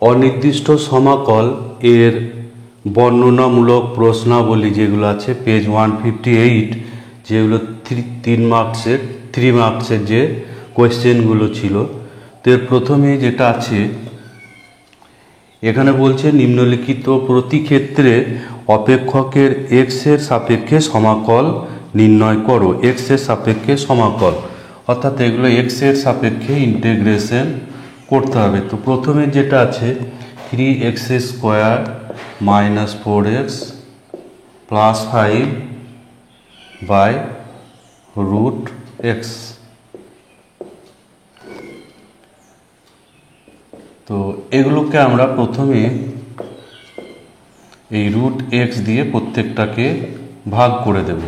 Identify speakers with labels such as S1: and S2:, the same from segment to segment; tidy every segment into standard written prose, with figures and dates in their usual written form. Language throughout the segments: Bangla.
S1: অনির্দিষ্ট সমাকল এর বর্ণনামূলক প্রশ্নাবলী যেগুলো আছে পেজ 158, যেগুলো 3 মার্কসের যে কোয়েশ্চেনগুলো ছিল। তো এর প্রথমে যেটা আছে এখানে বলছে নিম্নলিখিত প্রতি ক্ষেত্রে অপেক্ষকের এক্স এর সাপেক্ষে সমাকল নির্ণয় করো। এক্স এর সাপেক্ষে সমাকল অর্থাৎ এগুলো এক্স এর সাপেক্ষে ইন্টিগ্রেশন করতে হবে। তো প্রথমে যেটা আছে 3x² - 4x + 5/√x। তো এগুলোকে আমরা প্রথমে এই √x দিয়ে প্রত্যেকটাকে ভাগ করে দেব।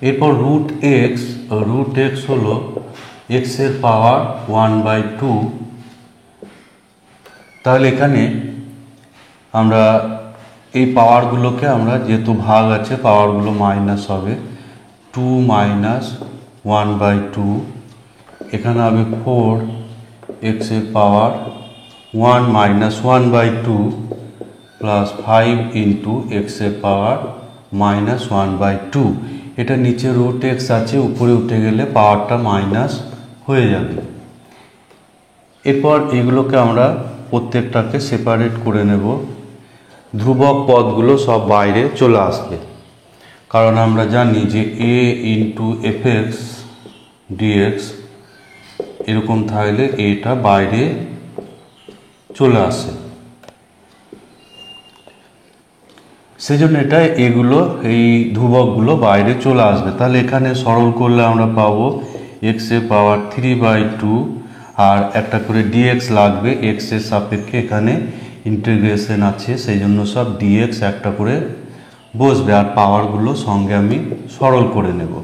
S1: এরপর √x হলো x এর পাওয়ার 1/2। তাহলে এখানে আমরা এই পাওয়ারগুলোকে আমরা যেহেতু ভাগ আছে পাওয়ারগুলো মাইনাস হবে, 2 - 1/2। এখানে হবে 4x এর পাওয়ার 1 - 1/2 প্লাস 5 ইন্টু x এর পাওয়ার -1/2। এটা নিচে √x আছে, উপরে উঠে গেলে পাওয়ারটা মাইনাস হয়ে যাবে। এরপর এগুলোকে আমরা প্রত্যেকটাকে সেপারেট করে নেব। ধ্রুবক পদগুলো সব বাইরে চলে আসবে, কারণ আমরা জানি যে a ইন্টু fx dx এরকম থাকলে এটা বাইরে চলে আসে, সেজন্য এটা এগুলো এই ধ্রুবকগুলো বাইরে চলে আসবে। তাহলে এখানে সরল করলে আমরা পাবো x এর পাওয়ার 3/2 আর একটা করে dx লাগবে, x এর সাপেক্ষে এখানে ইন্টিগ্রেশন আছে সেই জন্য সব dx একটা করে বসবে, আর পাওয়ারগুলো সঙ্গে আমি সরল করে নেব।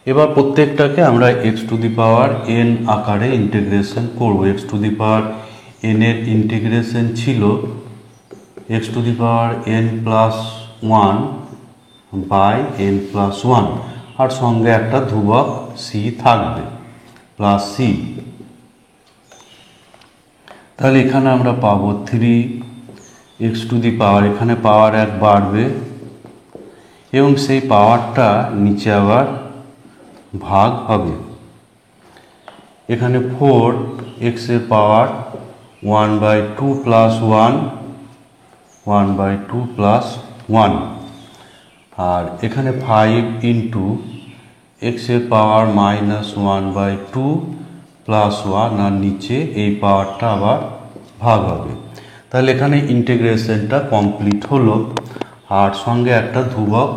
S1: এবার প্রত্যেকটাকে আমরা x⁴n আকারে ইন্টিগ্রেশন করব। x⁴n এর ইন্টিগ্রেশন ছিল x⁴n+1/n+1 আর সঙ্গে একটা ধ্রুবক c থাকবে প্লাস c। তাহলে এখানে আমরা পাবো 3x⁴, এখানে পাওয়ার 1 বাড়বে এবং সেই পাওয়ারটা নিচে আবার ভাগ হবে। এখানে 4x এর পাওয়ার 1/2 প্লাস 1/2 প্লাস 1 আর এখানে 5 ইন্টু x এর পাওয়ার -1/2 প্লাস 1 আর নিচে এই পাওয়ারটা আবার ভাগ হবে। তাহলে এখানে ইন্টিগ্রেশনটা কমপ্লিট হলো আর সঙ্গে একটা ধ্রুবক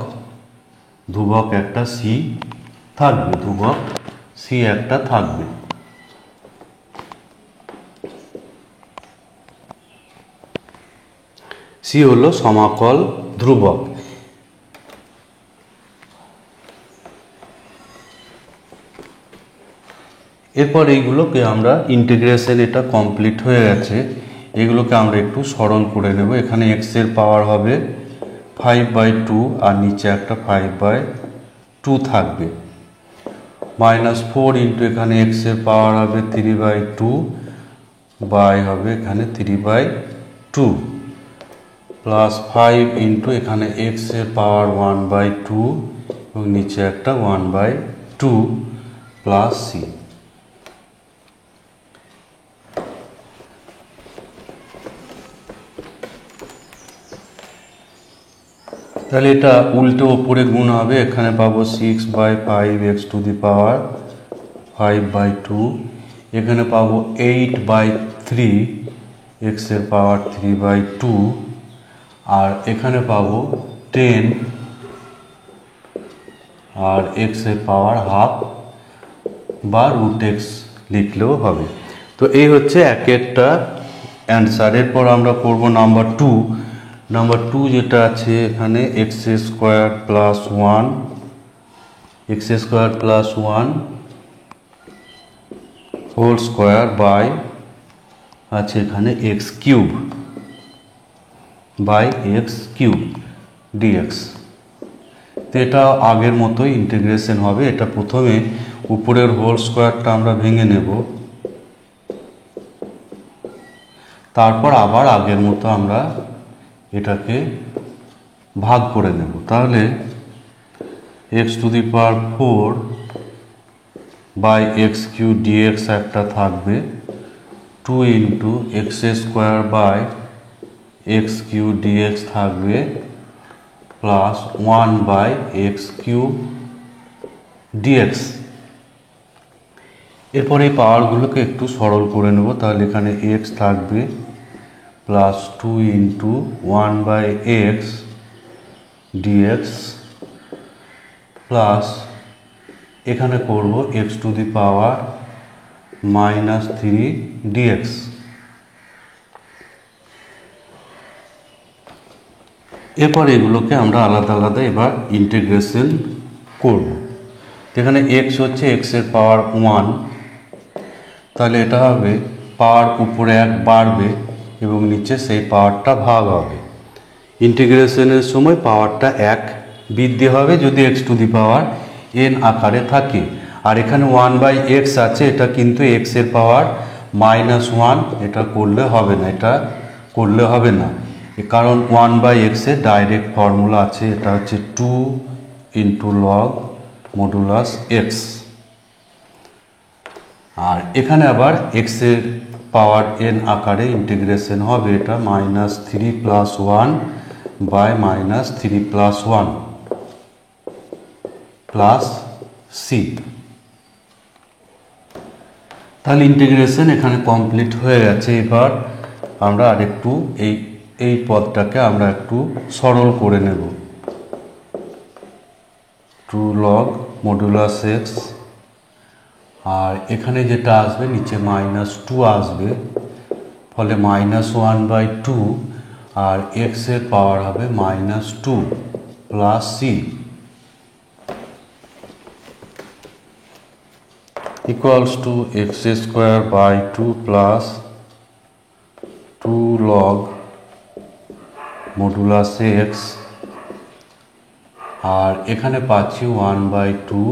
S1: একটা c থাকবে, ধ্রুবক c একটা থাকবে। c হলো সমাকল ধ্রুবক। এরপর এইগুলোকে আমরা ইন্টিগ্রেশন এটা কমপ্লিট হয়ে গেছে, এগুলোকে আমরা একটু সরল করে নেব। এখানে x এর পাওয়ার হবে 5/2 আর নিচে একটা 5/2 থাকবে, -4 ইন্টু এখানে x এর পাওয়ার হবে 3/2 বাই হবে এখানে 3/2 প্লাস 5 ইন্টু এখানে x এর পাওয়ার 1/2 এবং নিচে একটা 1/2 প্লাস c। তাহলে এটা উল্টো ওপরে গুণ হবে, এখানে পাবো 6/5x⁴ 5/2, এখানে পাবো 8/3 x এর পাওয়ার 3/2 আর এখানে পাবো 10 আর x এর পাওয়ার হাফ বা √x লিখলেও হবে। তো এই হচ্ছে এক একটা অ্যান্সার। এরপর আমরা করব নাম্বার 2 যেটা আছে এখানে x² + 1 হোল স্কোয়ার বাই আছে এখানে x cube by x cube dx. তো এটা আগের মতোই ইন্টিগ্রেশন হবে। এটা প্রথমে উপরের হোল স্কোয়ারটা আমরা ভেঙে নেব, তারপর আবার আগের মতো আমরা এটাকে ভাগ করে নেব। তাহলে x to the power 4 by x cube dx একটা থাকবে, 2 into x square by x cube dx থাকবে, plus 1 by x cube dx. এরপর এই পাওয়ারগুলোকে একটু সরল করে নেব। তাহলে এখানে এক্স থাকবে plus 2 into 1 by x dx, plus এখানে করব x to the power -3 dx. এরপর এগুলোকে আমরা আলাদা আলাদা এবার ইন্টিগ্রেশন করব। এখানে এক্স হচ্ছে এক্সের পাওয়ার 1, তাহলে এটা হবে পাওয়ার উপরে 1 বাড়বে এবং নিচে সেই পাওয়ারটা ভাগ হবে। ইন্টিগ্রেশনের সময় পাওয়ারটা 1 বৃদ্ধি হবে যদি x to the power n আকারে থাকে। আর এখানে 1 বাই এক্স আছে, এটা কিন্তু এক্সের পাওয়ার -1, এটা করলে হবে না, এটা করলে হবে না, কারণ 1 বাই এক্সের ডাইরেক্ট ফর্মুলা আছে, এটা হচ্ছে 2 ইন্টু লগ মডুলাস এক্স। আর এখানে আবার এক্সের পাওয়ার n আকারে ইন্টিগ্রেশন হবে, এটা -3 plus 1 by -3 plus 1 plus C. তাহলে ইন্টিগ্রেশন এখানে কমপ্লিট হয়ে গেছে। এবার আমরা আরেকটু এই পদটাকে আমরা একটু সরল করে নেব। 2 লগ মডুলাস এক্স, আর এখানে যেটা আসবে নিচে -2 আসবে, ফলে -1 বাই 2, আর এক্স এর পাওয়ার হবে -2 plus c equals to x square by 2 plus 2 log modulus x, আর এখানে পাচ্ছি 1 by 2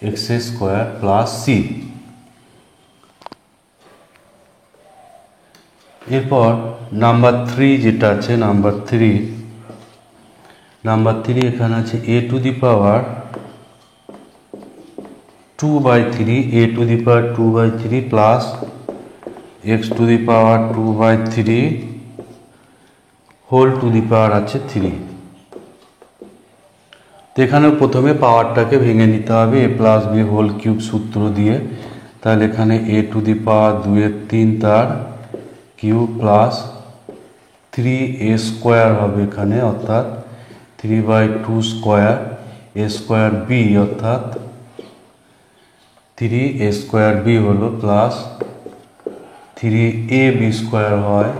S1: x square plus c. এরপর নাম্বার 3 যেটা আছে, নাম্বার 3 এখানে আছে a to the power 2/3, a to the power 2/3 plus x to the power 2/3 whole to the power আছে 3। তো এখানে প্রথমে পাওয়ারটাকে ভেঙে নিতে হবে a plus B whole cube সূত্র দিয়ে। তাহলে এখানে a টু দি পাওয়ার 2/3 তার কিউব প্লাস 3a স্কোয়ার হবে এখানে, অর্থাৎ 3/2 স্কোয়ার, a স্কোয়ার বি অর্থাৎ 3a স্কোয়ার বি হলো প্লাস 3ab স্কোয়ার হয়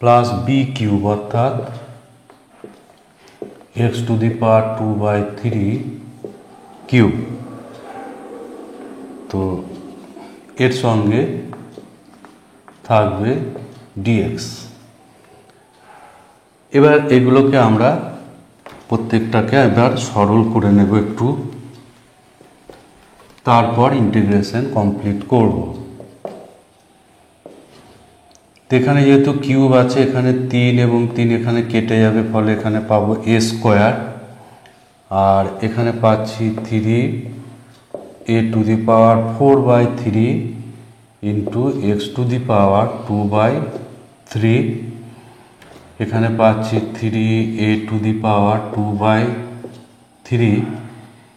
S1: প্লাস বি কিউব অর্থাৎ x to the power 2/3 cube. তো এর সঙ্গে থাকবে ডিএক্স। এবার এগুলোকে আমরা প্রত্যেকটাকে এবার সরল করে নেব একটু, তারপর ইন্টিগ্রেশন কমপ্লিট করব। এখানে যেহেতু কিউব আছে, এখানে 3 এবং 3 এখানে কেটে যাবে, ফলে এখানে পাবো a স্কোয়ার, আর এখানে পাচ্ছি 3a to the power 4/3 into x to the power 2/3, এখানে পাচ্ছি 3a টু দি পাওয়ার 2/3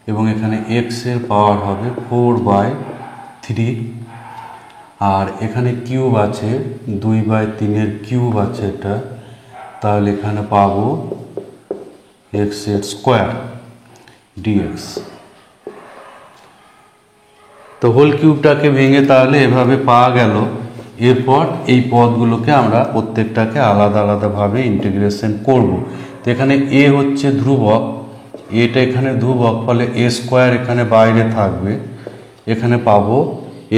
S1: এবং এখানে x এর পাওয়ার হবে 4/3, আর এখানে কিউব আছে 2/3 এর কিউব আছে এটা, তাহলে এখানে পাবো x এর স্কোয়ার dx। তো হোল কিউবটাকে ভেঙে তাহলে এভাবে পাওয়া গেল। এরপর এই পদগুলোকে আমরা প্রত্যেকটাকে আলাদা আলাদাভাবে ইন্টিগ্রেশন করব। তো এখানে a হচ্ছে ধ্রুবক, এটা এখানে ধ্রুবক, ফলে এ স্কোয়ার এখানে বাইরে থাকবে। এখানে পাবো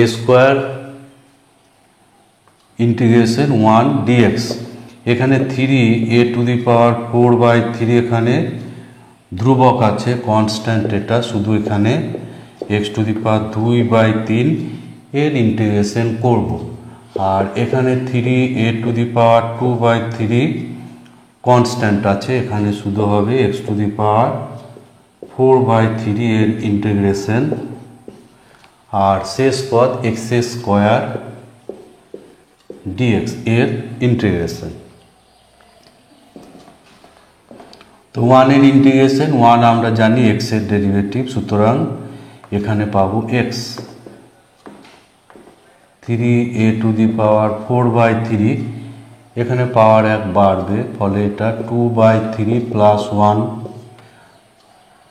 S1: এ স্কোয়ার ইন্টিগ্রেশন 1 ডিএক্স। এখানে 3 a⁴/3 এখানে ধ্রুবক আছে, কনস্ট্যান্ট, এটা শুধু এখানে x⁴ এর ইন্টিগ্রেশন করব। আর এখানে 3a⁴2/3 কনস্ট্যান্ট আছে, এখানে শুধু হবে x⁴/3 এর ইন্টিগ্রেশন। আর শেষ পদ x² dx এর ইন্টিগ্রেশন। তো 1 এর ইন্টিগ্রেশন, 1 আমরা জানি x এর ডেরিভেটিভ, সুতরাং এখানে পাবো x। 3a⁴/3 এখানে পাওয়ার 1 বাড়বে, ফলে এটা 2/3 + 1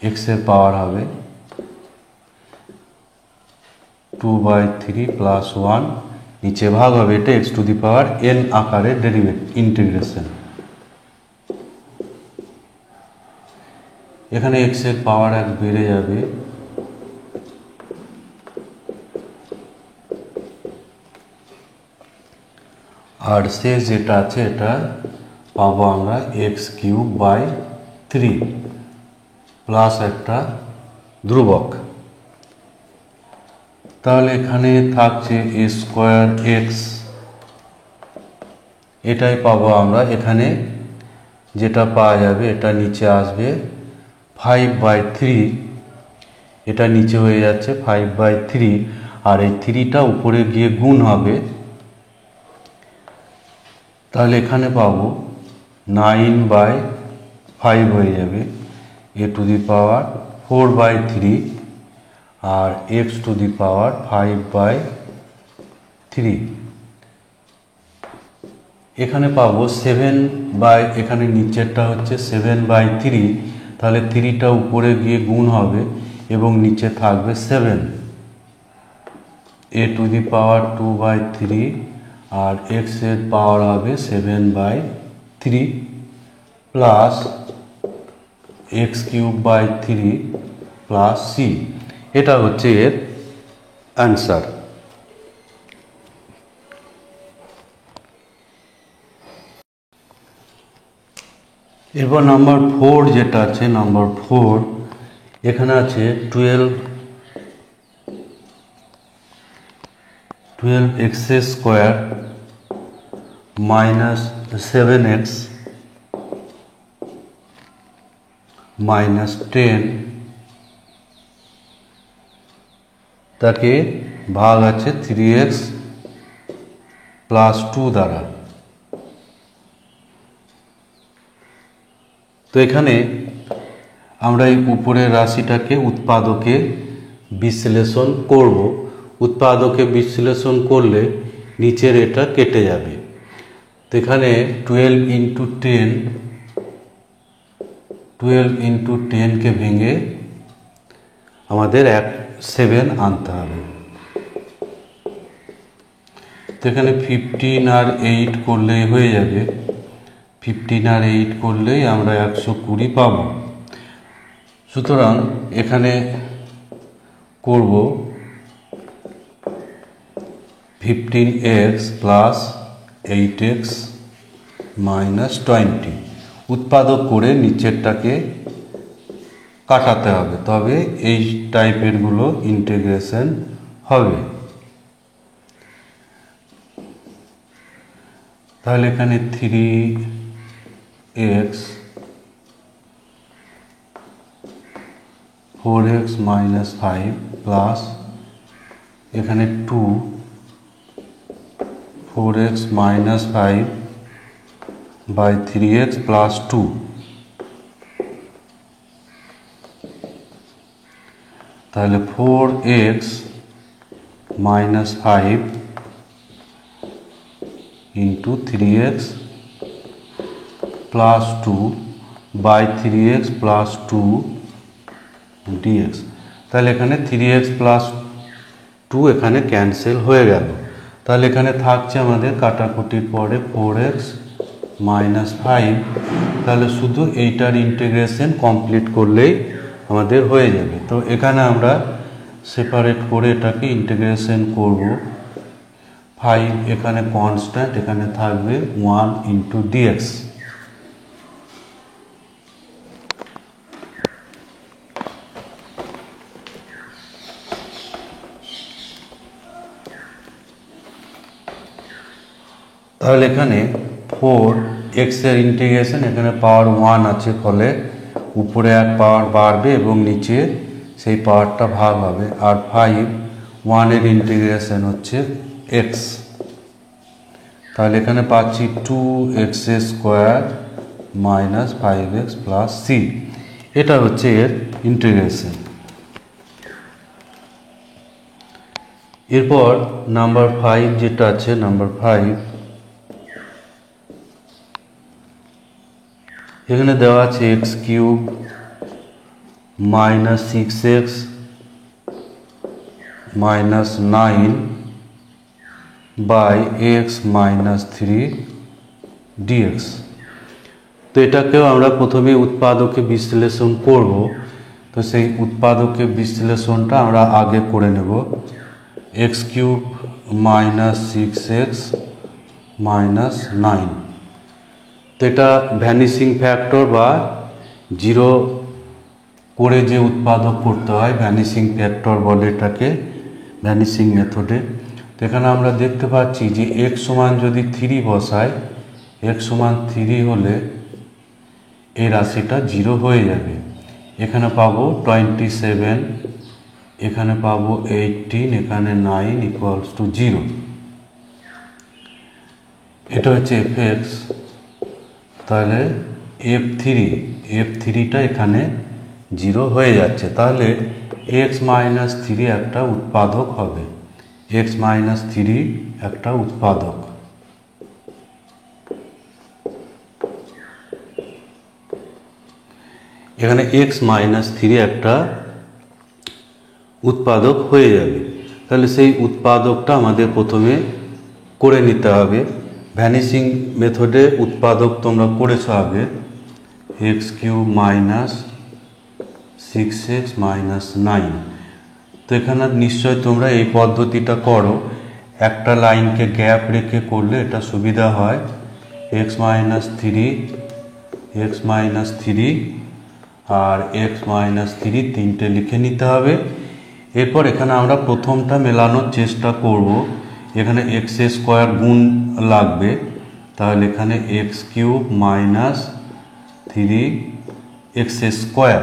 S1: x এর পাওয়ার হবে 2/3 + 1, নিচে ভাগ হবে, এটা x⁴n আকারে ডেরিভেটিভ ইন্টিগ্রেশন। এখানে x এর পাওয়ার 1 বেড়ে যাবে, আর শেষ যেটা আছে এটা পাবো আমরা x³/3 প্লাস একটা ধ্রুবক। তাহলে এখানে থাকছে a²x, এটাই পাবো আমরা। এখানে যেটা পাওয়া যাবে এটা নিচে আসবে 5/3, এটা নিচে হয়ে যাচ্ছে 5/3, আর এই 3টা উপরে গিয়ে গুণ হবে, তাহলে এখানে পাবো 9/5 হয়ে যাবে a⁴/3 আর x⁵5/3। এখানে পাবো 7 এখানে নিচেরটা হচ্ছে 7/3, তাহলে 3টা উপরে গিয়ে গুণ হবে এবং নিচে থাকবে 7, a⁴2/3 আর x এর পাওয়ার হবে 7/3 প্লাস x³/3 প্লাস c। এটা হচ্ছে এর অ্যান্সার। এরপর নাম্বার 4 যেটা আছে, নাম্বার 4 এখানে আছে 12x² - 7x - 10, তাকে ভাগ আছে 3x + 2 দ্বারা। তো এখানে আমরা এই উপরের রাশিটাকে উৎপাদকে বিশ্লেষণ করব। উৎপাদকে বিশ্লেষণ করলে নিচের এটা কেটে যাবে। তো এখানে 12 × 10 কে ভেঙে আমাদের 7 আনতে হবে। তো এখানে 15 আর 8 করলেই হয়ে যাবে, 15 আর 8 করলেই আমরা 120 পাব। সুতরাং এখানে করব 15x + 8x - 20, উৎপাদক করে নিচেরটাকে কাটাতে হবে, তবে এই টাইপের গুলো ইন্টিগ্রেশন হবে। তাহলে এখানে 3x 4x - 5 প্লাস এখানে 2 4x - 5/3x + 2, তাহলে 4x - 5 × 3x + 2/3x + 2 dx। তাহলে এখানে 3x + 2 এখানে ক্যান্সেল হয়ে গেল। তাহলে এখানে থাকছে আমাদের কাটাকুটির পরে 4x -5, তাহলে শুধু এইটার ইন্টিগ্রেশন কমপ্লিট করলেই আমাদের হয়ে যাবে। তো এখানে আমরা সেপারেট করে এটাকে ইন্টিগ্রেশন করব। 5 এখানে কনস্ট্যান্ট, এখানে থাকবে 1 ইন্টু ডিএক্স। তাহলে এখানে 4x এর ইন্টিগ্রেশন, এখানে পাওয়ার 1 আছে, ফলে উপরে এক পাওয়ার বাড়বে এবং নিচে সেই পাওয়ারটা ভাগ হবে। আর 1 এর ইন্টিগ্রেশন হচ্ছে x, তাহলে এখানে পাচ্ছি 2x square minus 5x plus c। এটা হচ্ছে এর ইন্টিগ্রেশন। এরপর নাম্বার 5 যেটা আছে, নাম্বার 5 এখানে দেওয়া আছে x cube minus 6x minus 9 by x minus 3 dx. তো এটাকেও আমরা প্রথমে উৎপাদকে বিশ্লেষণ করব। তো সেই উৎপাদকে বিশ্লেষণটা আমরা আগে করে নেব। X cube minus 6x minus 9, তো এটা ভ্যানিশিং ফ্যাক্টর বা জিরো করে যে উৎপাদক করতে হয়, ভ্যানিশিং ফ্যাক্টর বলে এটাকে, ভ্যানিশিং মেথডে। তো এখানে আমরা দেখতে পাচ্ছি যে x সমান যদি 3 বসায়, x সমান 3 হলে এই রাশিটা 0 হয়ে যাবে। এখানে পাবো 27, এখানে পাবো 18, এখানে 9 ইকুয়ালস টু 0। এটা হচ্ছে fx। তাহলে f3টা এখানে 0 হয়ে যাচ্ছে, তাহলে x মাইনাস 3 একটা উৎপাদক হবে। x মাইনাস 3 একটা উৎপাদক। এখানে x মাইনাস 3 একটা উৎপাদক হয়ে যাবে। তাহলে সেই উৎপাদকটা আমাদের প্রথমে করে নিতে হবে। ভ্যানিশিং মেথডে উৎপাদক তোমরা করেছো আগে, x cube minus 6x minus 9। তো এখানে নিশ্চয় তোমরা এই পদ্ধতিটা করো, একটা লাইনকে গ্যাপ রেখে করলে এটা সুবিধা হয়। এক্স মাইনাস 3 আর এক্স মাইনাস 3 তিনটে লিখে নিতে হবে। এরপর এখানে আমরা প্রথমটা মেলানোর চেষ্টা করব। এখানে এক্স স্কোয়ার গুণ লাগবে, তাহলে এখানে x cube minus 3x square.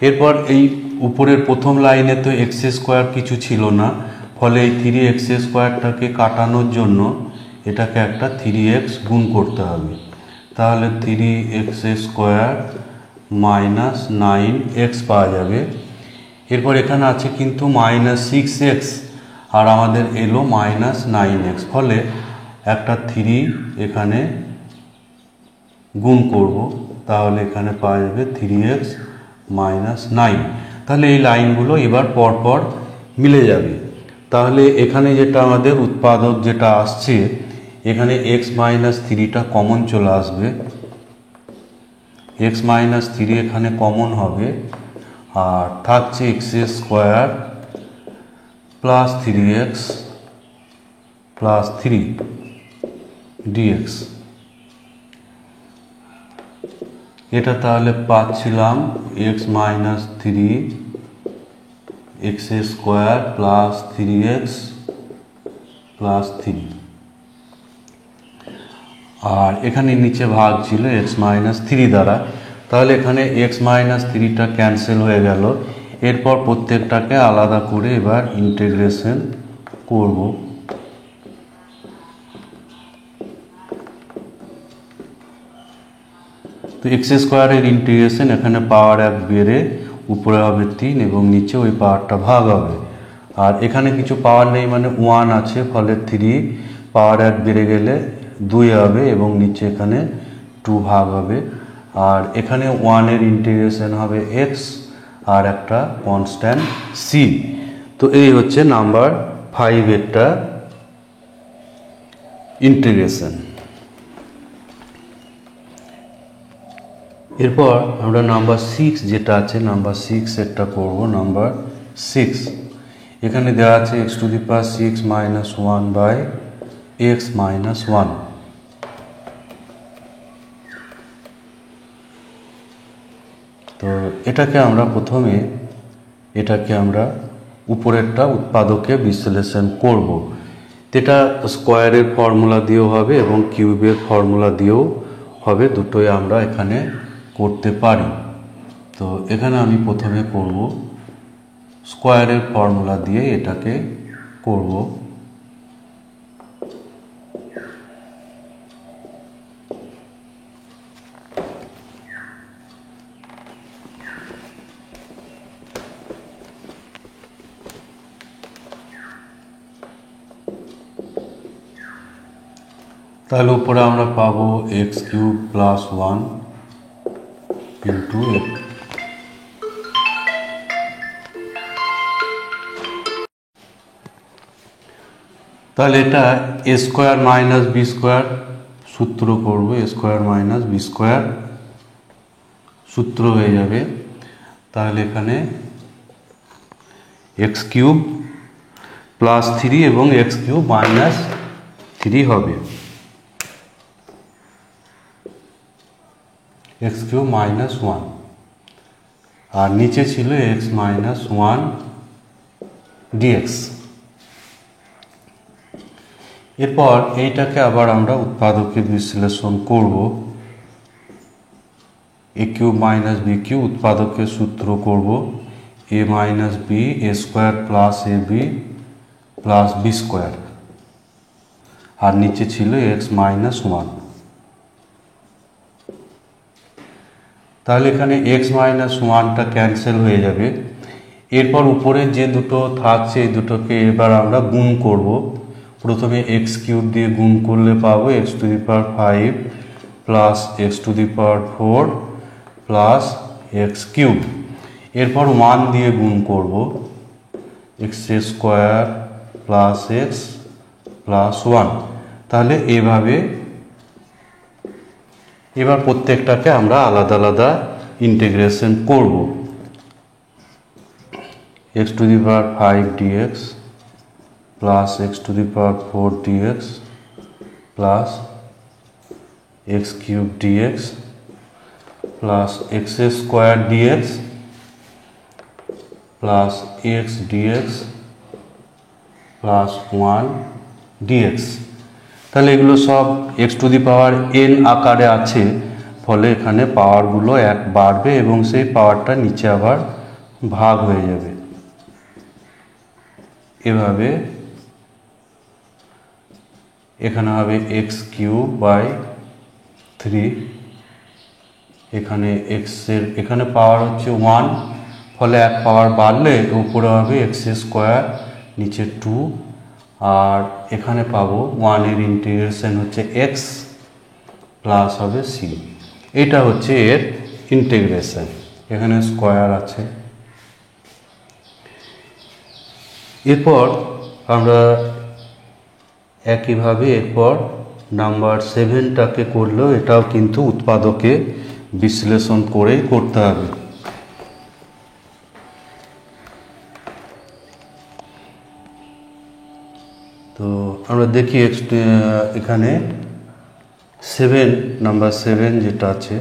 S1: এরপর এই উপরের প্রথম লাইনে তো এক্স স্কোয়ার কিছু ছিল না, ফলে এই 3x স্কোয়ারটাকে কাটানোর জন্য এটাকে একটা 3x গুণ করতে হবে। তাহলে 3x স্কোয়ার মাইনাস 9x পাওয়া যাবে। এরপর এখানে আছে কিন্তু মাইনাস 6x, আর আমাদের এলো মাইনাস 9x, ফলে একটা 3 এখানে গুণ করব, তাহলে এখানে পাওয়া যাবে 3x মাইনাস 9। তাহলে এই লাইনগুলো এবার পরপর মিলে যাবে। তাহলে এখানে যেটা আমাদের উৎপাদক যেটা আসছে, এখানে x মাইনাস 3টা কমন চলে আসবে। x মাইনাস 3 এখানে কমন হবে, আর থাকছে x square plus 3x plus 3 dx। এটা তাহলে পাচ্ছিলাম x minus 3 x square plus 3x plus 3, আর এখানে নিচে ভাগ ছিল x মাইনাস 3 দ্বারা। তাহলে এখানে x মাইনাস 3টা ক্যান্সেল হয়ে গেল। এরপর প্রত্যেকটাকে আলাদা করে এবার ইন্টিগ্রেশন করব। তো এক্স স্কোয়ারের ইন্টিগ্রেশন, এখানে পাওয়ার 1 বেড়ে উপরে হবে 3 এবং নিচে ওই পাওয়ারটা ভাগ হবে। আর এখানে কিছু পাওয়ার নেই, মানে 1 আছে, ফলে 3 পাওয়ার 1 বেড়ে গেলে 2 হবে এবং নিচে এখানে 2 ভাগ হবে। আর এখানে 1 এর ইন্টিগ্রেশন হবে x আর একটা কনস্ট্যান্ট c। তো এই হচ্ছে নাম্বার 5 একটা ইন্টিগ্রেশন। এরপর আমরা নাম্বার 6 যেটা আছে নাম্বার 6 সেটটা করব। নাম্বার 6 এখানে দেওয়া আছে x to the power 6 minus 1 by x minus 1। তো এটাকে আমরা প্রথমে উপরেরটা উৎপাদকে বিশ্লেষণ করব। এটা স্কোয়ারের ফর্মুলা দিয়েও হবে এবং কিউবের ফর্মুলা দিয়েও হবে, দুটোই আমরা এখানে করতে পারি। তো এখানে আমি প্রথমে করব স্কোয়ারের ফর্মুলা দিয়ে এটাকে করব। তাহলে উপরে আমরা পাবো এক্স কিউব প্লাস 1 ইন্টু তাহলে এটা এ স্কোয়ার মাইনাস বি স্কোয়ার সূত্র করব, এ স্কোয়ার মাইনাস বি স্কোয়ার সূত্র হয়ে যাবে। তাহলে এখানে এক্স কিউব প্লাস 3 এবং এক্স কিউব মাইনাস 3 হবে, এক্স কিউব মাইনাস 1, আর নিচে ছিল এক্স মাইনাস 1 ডিএক্স। এরপর এইটাকে আবার আমরা উৎপাদকে বিশ্লেষণ করব। এ কিউব মাইনাস বি কিউব উৎপাদকের সূত্র করব এ minus B A square plus a b plus b square, আর নিচে ছিল এক্স মাইনাস 1। তাহলে এখানে এক্স মাইনাস 1টা ক্যান্সেল হয়ে যাবে। এরপর উপরে যে দুটো থাকছে এই দুটোকে এবার আমরা গুণ করব। প্রথমে এক্স কিউব দিয়ে গুণ করলে পাবো x to the power 5 plus x to the power 4 plus x cube. এরপর 1 দিয়ে গুণ করব, x square plus x plus 1। তাহলে এভাবে এবার প্রত্যেকটাকে আমরা আলাদা আলাদা ইন্টিগ্রেশন করব। X to the power 5 dx plus x to the power 4 dx plus x cube dx plus x square dx plus x dx plus 1 dx. তাহলে এগুলো সব x to the power n আকারে আছে, ফলে এখানে পাওয়ারগুলো 1 বাড়বে এবং সেই পাওয়ারটা নিচে আবার ভাগ হয়ে যাবে। এভাবে এখানে হবে এক্স কিউব বাই 3, এখানে এক্সের এখানে পাওয়ার হচ্ছে 1, ফলে 1 পাওয়ার বাড়লে উপরে হবে এক্স স্কোয়ার নিচে 2, আর এখানে পাবো 1 এর ইন্টিগ্রেশন হচ্ছে এক্স প্লাস হবে সি। এটা হচ্ছে এর ইন্টিগ্রেশন, এখানে স্কোয়ার আছে। এরপর আমরা একইভাবে এরপর নাম্বার 7টাকে করলেও এটাও কিন্তু উৎপাদকে বিশ্লেষণ করেই করতে হবে। তো আমরা দেখি এখানে নাম্বার 7 যেটা আছে,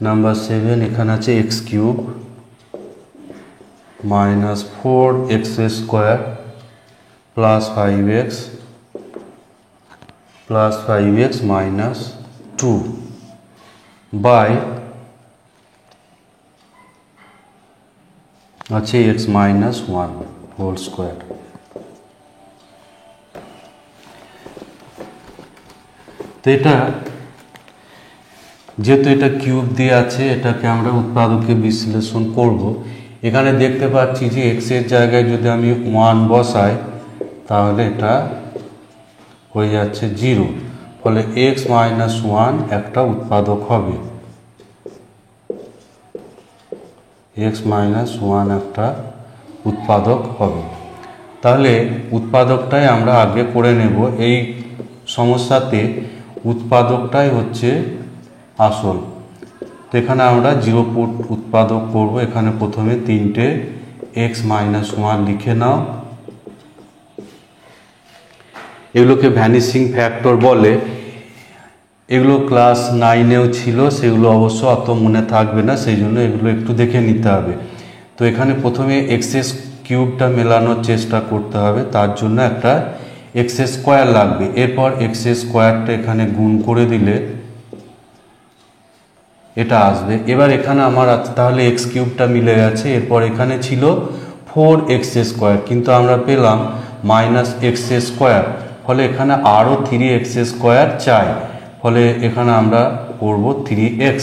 S1: নাম্বার 7 এখানে আছে x cube minus 4 x square plus 5x plus 5x minus 2 by আছে এক্স মাইনাস 1 হোল স্কোয়ার। তো এটা যেহেতু এটা কিউব দিয়ে আছে, এটাকে আমরা উৎপাদকে বিশ্লেষণ করব। এখানে দেখতে পাচ্ছি যে এক্স এর জায়গায় যদি আমি 1 বসাই তাহলে এটা হয়ে যাচ্ছে 0, ফলে এক্স মাইনাস 1 একটা উৎপাদক হবে, এক্স মাইনাস 1 একটা উৎপাদক হবে। তাহলে উৎপাদকটাই আমরা আগে করে নেব। এই সমস্যাতে উৎপাদকটাই হচ্ছে আসল। তো এখানে আমরা জিরো পুট উৎপাদক করব। এখানে প্রথমে তিনটে x মাইনাস 1 লিখে নাও। এগুলোকে ভ্যানিশিং ফ্যাক্টর বলে। এগুলো ক্লাস 9-এও ছিল, সেগুলো অবশ্য অত মনে থাকবে না, সেই জন্য এগুলো একটু দেখে নিতে হবে। তো এখানে প্রথমে এক্স কিউবটা মেলানোর চেষ্টা করতে হবে, তার জন্য একটা এক্স স্কোয়ার লাগবে। এরপর এক্স স্কোয়ারটা এখানে গুণ করে দিলে এটা আসবে। এবার এখানে আমার তাহলে এক্স কিউবটা মিলে গেছে। এরপর এখানে ছিল 4x স্কোয়ার, কিন্তু আমরা পেলাম মাইনাস এক্স স্কোয়ার, ফলে এখানে আরও 3x স্কোয়ার চাই, ফলে এখানে আমরা করব 3x।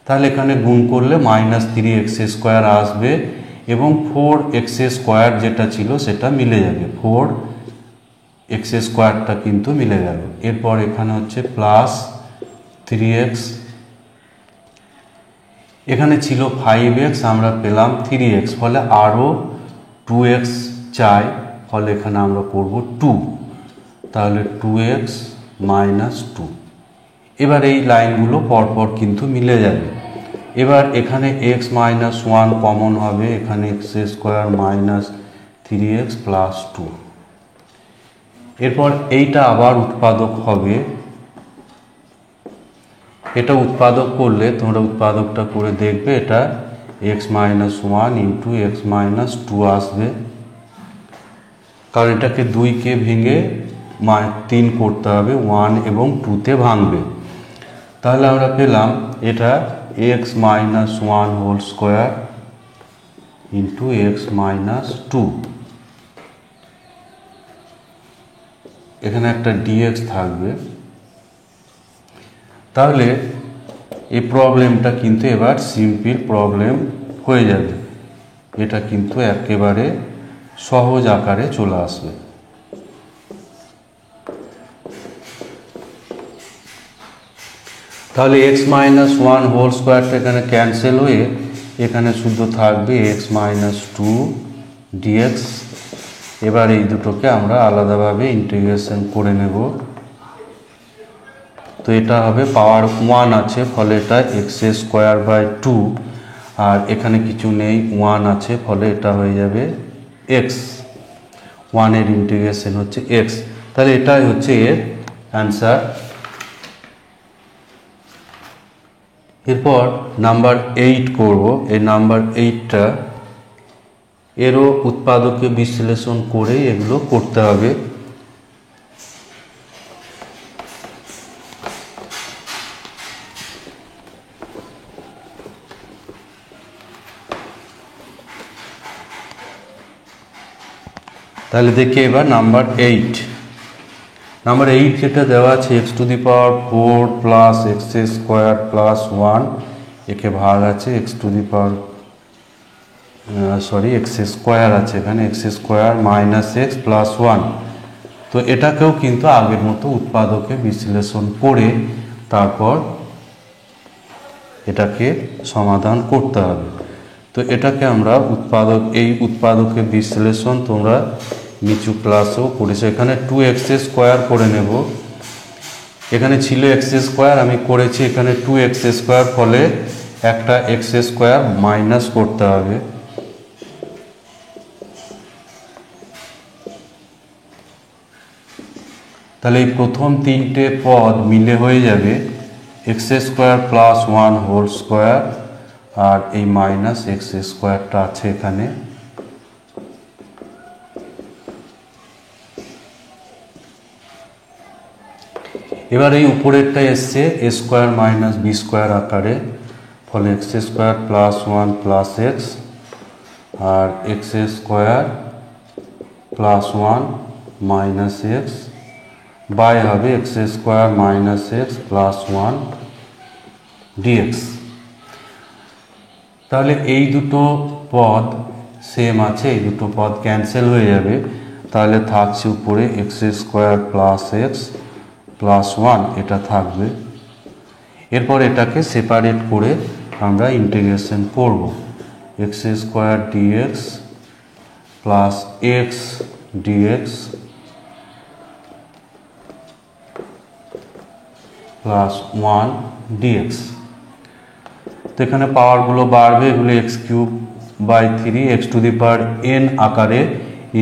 S1: তাহলে এখানে গুণ করলে মাইনাস 3x স্কোয়ার আসবে এবং 4x স্কোয়ার যেটা ছিল সেটা মিলে যাবে। 4x স্কোয়ারটা কিন্তু মিলে গেল। এরপর এখানে হচ্ছে প্লাস 3x, এখানে ছিল 5x, আমরা পেলাম 3x, ফলে আরও 2x চাই, ফলে এখানে আমরা করব 2, তাহলে 2x মাইনাস 2। এবার এই লাইনগুলো পরপর কিন্তু মিলে যাবে। এবার এখানে x মাইনাস 1 কমন হবে, এখানে x square minus 3x plus 2। এরপর এইটা আবার উৎপাদক হবে। এটা উৎপাদক করলে তোমরা উৎপাদকটা করে দেখবে, এটা x minus 1 into x minus 2 আসবে, কারণ এটাকে 2কে ভেঙে 3 করতে হবে, 1 এবং 2-তে ভাঙবে। তাহলে আমরা পেলাম এটা x minus 1 whole square into x minus 2, এখানে একটা dx থাকবে। তাহলে এই প্রবলেমটা কিন্তু এবার সিম্পল প্রবলেম হয়ে যাবে, এটা কিন্তু একেবারে সহজ আকারে চলে আসবে। তাহলে x মাইনাস 1 হোল স্কোয়ারটা এখানে ক্যান্সেল হয়ে এখানে শুধু থাকবে x মাইনাস 2 dx। এবার এই দুটোকে আমরা আলাদাভাবে ইন্টিগ্রেশন করে নেব। তো এটা হবে পাওয়ার 1 আছে, ফলে এটা এক্স স্কোয়ার বাই 2, আর এখানে কিছু নেই, 1 আছে, ফলে এটা হয়ে যাবে এক্স। 1-এর ইন্টিগ্রেশন হচ্ছে এক্স। তাহলে এটাই হচ্ছে এর অ্যান্সার। এরপর নাম্বার 8 করব। এই নাম্বার 8টা এরও উৎপাদকে বিশ্লেষণ করে এগুলো করতে হবে। তাহলে দেখি এবার নাম্বার 8। নাম্বার 8 যেটা দেওয়া আছে x to the power 4 plus x square plus 1, একে ভাগ আছে x to the power x square আছে, এখানে x square minus x plus 1। তো এটাকেও কিন্তু আগের মতো উৎপাদকে বিশ্লেষণ করে তারপর এটাকে সমাধান করতে হবে। তো এটাকে আমরা এই উৎপাদকের বিশ্লেষণ তোমরা নিচু ক্লাসেও করেছো। এখানে 2x স্কোয়ার করে নেব। এখানে ছিল এক্স স্কোয়ার, আমি করেছি এখানে 2x স্কোয়ার, ফলে একটা এক্স স্কোয়ার মাইনাস করতে হবে। তাহলে এই প্রথম তিনটে পদ মিলে হয়ে যাবে x square plus 1 whole square, আর এই মাইনাস এক্স স্কোয়ারটা আছে এখানে। এবার এই উপরেরটা এসছে a square minus b square আকারে, ফলে x square plus 1 plus x, আর x square plus 1 minus x by হবে x square minus x plus 1 dx. তাহলে এই দুটো পদ সেম আছে, এই দুটো পদ ক্যান্সেল হয়ে যাবে। তাহলে থাকছে উপরে x square plus x plus 1, এটা থাকবে। এরপর এটাকে সেপারেট করে আমরা ইন্টিগ্রেশন করব। X square dx plus x dx plus 1 dx. তো এখানে পাওয়ারগুলো বাড়বে, এগুলো x³/3 x⁴n আকারে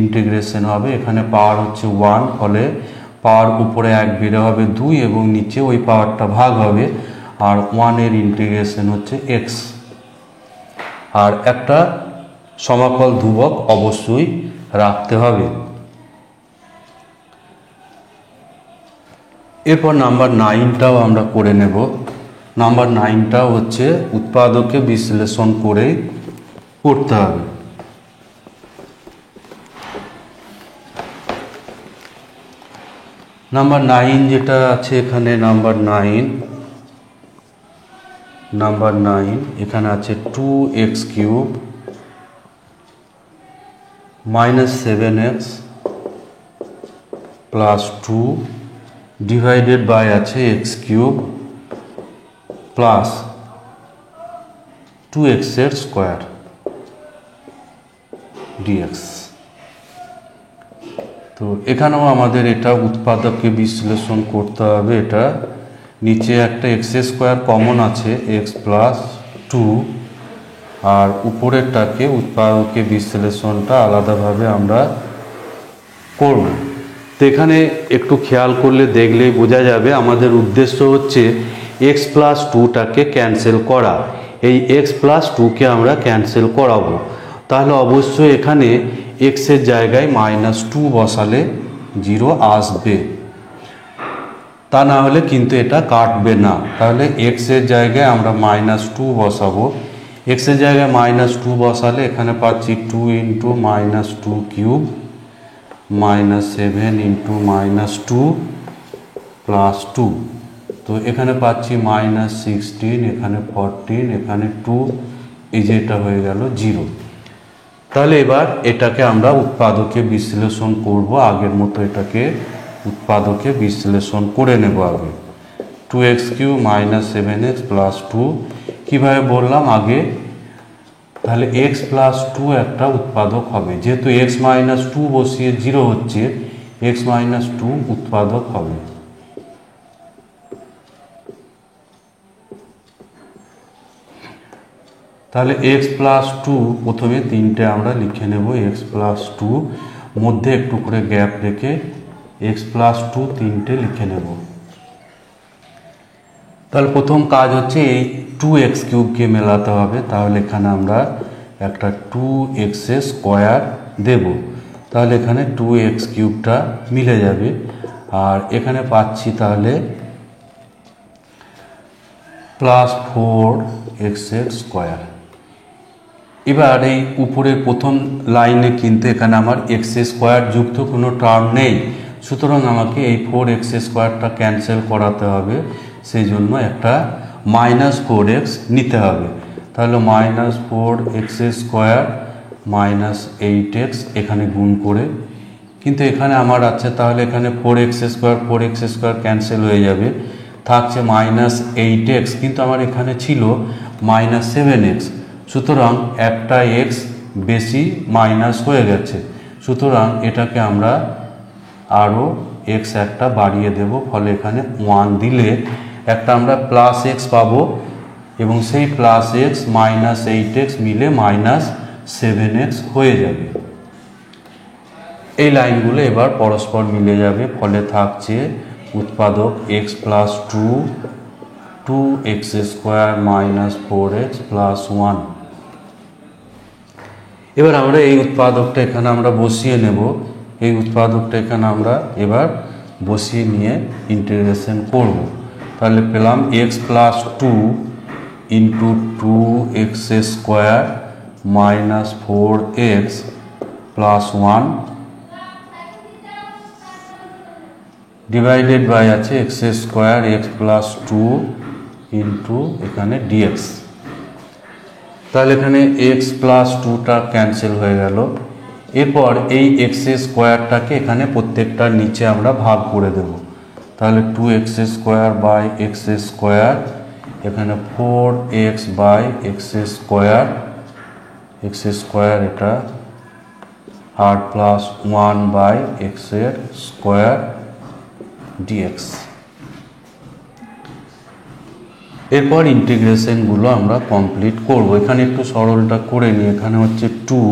S1: ইন্টিগ্রেশন হবে। এখানে পাওয়ার হচ্ছে 1, ফলে পাওয়ার উপরে 1 বেড়ে হবে 2 এবং নিচে ওই পাওয়ারটা ভাগ হবে, আর 1 এর ইন্টিগ্রেশন হচ্ছে x। আর একটা সমাকল ধ্রুবক অবশ্যই রাখতে হবে। এরপর নাম্বার 9টাও আমরা করে নেব। নাম্বার 9টাও হচ্ছে উৎপাদকে বিশ্লেষণ করে করতে হবে। নাম্বার 9 যেটা আছে এখানে, নাম্বার 9 এখানে আছে 2x³ - 7x + 2 ডিভাইডেড বাই আছে x³ প্লাস 2x এর স্কোয়ার dx। তো এখানেও আমাদের এটা উৎপাদককে বিশ্লেষণ করতে হবে। এটা নিচে একটা x² কমন আছে, x + 2, আর উপরেরটাকে উৎপাদকে বিশ্লেষণটা আলাদাভাবে আমরা করব। তো এখানে একটু খেয়াল করলে দেখলেই বোঝা যাবে আমাদের উদ্দেশ্য হচ্ছে x + 2টাকে ক্যান্সেল করা। এই x + 2কে আমরা ক্যান্সেল করাবো। তাহলে অবশ্যই এখানে x এর জায়গায় -2 বসালে 0 আসবে, তা না হলে কিন্তু এটা কাটবে না। তাহলে x এর জায়গায় আমরা -2 বসাবো। x এর জায়গায় -2 বসালে এখানে পাচ্ছি 2 × -2³ -7 × -2 + 2। তো এখানে পাচ্ছি -16, এখানে 14, এখানে 2, এই যে এটা হয়ে গেল 0। তাহলে এবার এটাকে আমরা উৎপাদকে বিশ্লেষণ করব। আগের মতো এটাকে উৎপাদকে বিশ্লেষণ করে নেব আগে। 2x³ - 7x + 2 কীভাবে বললাম আগে, তাহলে x + 2 একটা উৎপাদক হবে। যেহেতু x - 2 বসিয়ে 0 হচ্ছে, x - 2 উৎপাদক হবে। তাহলে x + 2 প্রথমে 3টে আমরা লিখে নেব। x + 2 মধ্যে একটু করে গ্যাপ রেখে x + 2 3টে লিখে নেব। তাহলে প্রথম কাজ হচ্ছে এই 2x³ মেলাতে হবে। তাহলে এখানে আমরা একটা 2x² দেব। তাহলে এখানে 2x³ মিলে যাবে। আর এখানে পাচ্ছি তাহলে +4x²। এবার এই উপরের প্রথম লাইনে কিন্তু এখানে আমার x² যুক্ত কোনো টার্ম নেই, সুতরাং আমাকে এই 4x² ক্যান্সেল করাতে হবে। সেই জন্য একটা -4x নিতে হবে। তাহলে -4x² - 8x এখানে গুণ করে, কিন্তু এখানে আমার আছে, তাহলে এখানে 4x² ক্যান্সেল হয়ে যাবে, থাকছে -8x, কিন্তু আমার এখানে ছিল -7x, সুতরাং একটা x বেশি মাইনাস হয়ে গেছে। সুতরাং এটাকে আমরা আরও x একটা বাড়িয়ে দেব, ফলে এখানে 1 দিলে একটা আমরা +x পাবো, এবং সেই +x -8x মিলে -7x হয়ে যাবে। এই লাইনগুলো এবার পরস্পর মিলে যাবে, ফলে থাকছে উৎপাদক x + 2 2x² - 4x + 1। এবার আমরা এই উৎপাদকটা এখানে আমরা বসিয়ে নেব। এই উৎপাদকটা এখানে আমরা এবার বসিয়ে নিয়ে ইন্টিগ্রেশন করব। তাহলে পেলাম x + 2 × 2x² - 4x + 1 divided by আছে x² x + 2 × এখানে dx। তাহলে এখানে x + 2টা ক্যান্সেল হয়ে গেল। এরপর এই x² এখানে প্রত্যেকটার নিচে আমরা ভাগ করে দেব। তাহলে 2x² x², এখানে 4x/x², এটা আর +1/x² dx। এরপর ইন্টিগ্রেশনগুলো আমরা কমপ্লিট করব। এখানে একটু সরলটা করে নিই। এখানে হচ্ছে 2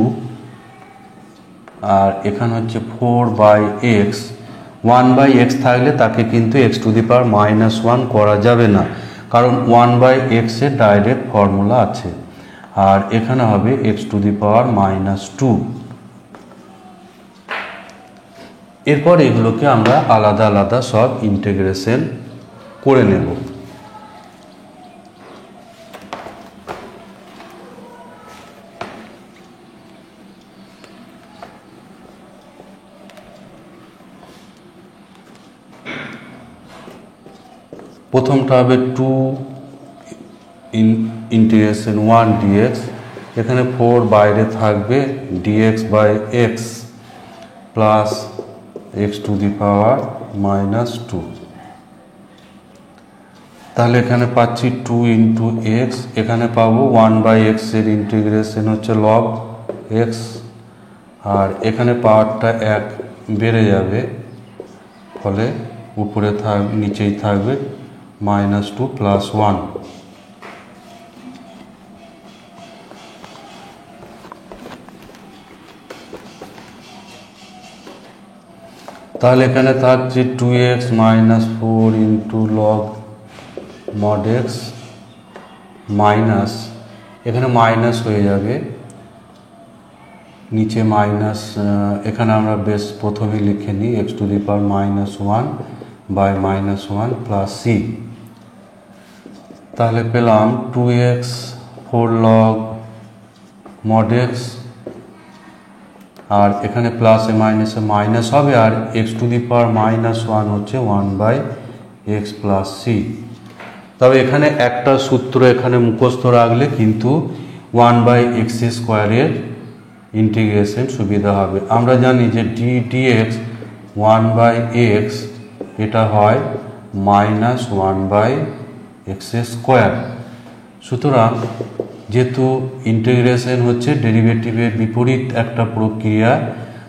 S1: আর এখানে হচ্ছে 4/x। 1/x থাকলে তাকে কিন্তু x⁻−1 করা যাবে না, কারণ 1/x এর ডাইরেক্ট ফর্মুলা আছে। আর এখানে হবে x⁻²। এরপর এগুলোকে আমরা আলাদা আলাদা সব ইন্টিগ্রেশন করে নেব। প্রথমটা হবে 2 ইন্টিগ্রেশন 1 dx। এখানে 4 বাইরে থাকবে, dx/x প্লাস x⁻²। তাহলে এখানে পাচ্ছি 2 × x। এখানে পাবো 1/x এর ইন্টিগ্রেশন হচ্ছে log x, আর এখানে পাওয়ারটা 1 বেড়ে যাবে, ফলে উপরে নিচেই থাকবে -2 + 1। তাহলে এখানে থাকছে 2x - 4 × log mod x minus, এখানে মাইনাস হয়ে যাবে, নিচে মাইনাস। এখানে আমরা বেশ প্রথমে লিখে নিই x⁻−1/−1 + c। তাহলে পেলাম 2x 4 log mod x, আর এখানে প্লাসে মাইনাসে মাইনাস হবে, আর x⁻−1 হচ্ছে 1/x + c। তবে এখানে একটা সূত্র এখানে মুখস্থ রাখলে কিন্তু 1/x² এর ইন্টিগ্রেশন সুবিধা হবে। আমরা জানি যে dx 1/x এটা হয় -1/x²। সুতরাং যেহেতু ইন্টিগ্রেশন হচ্ছে ডেরিভেটিভের বিপরীত একটা প্রক্রিয়া,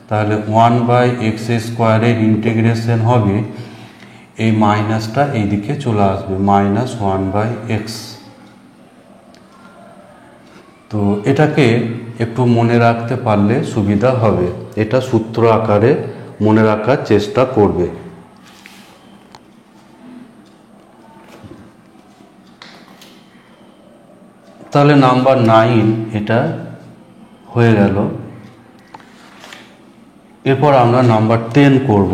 S1: তাহলে 1/x² এর ইন্টিগ্রেশন হবে, এই মাইনাসটা এইদিকে চলে আসবে, -1/x। তো এটাকে একটু মনে রাখতে পারলে সুবিধা হবে। এটা সূত্র আকারে মনে রাখার চেষ্টা করবে। তাহলে নাম্বার 9 এটা হয়ে গেল। এরপর আমরা নাম্বার 10 করব।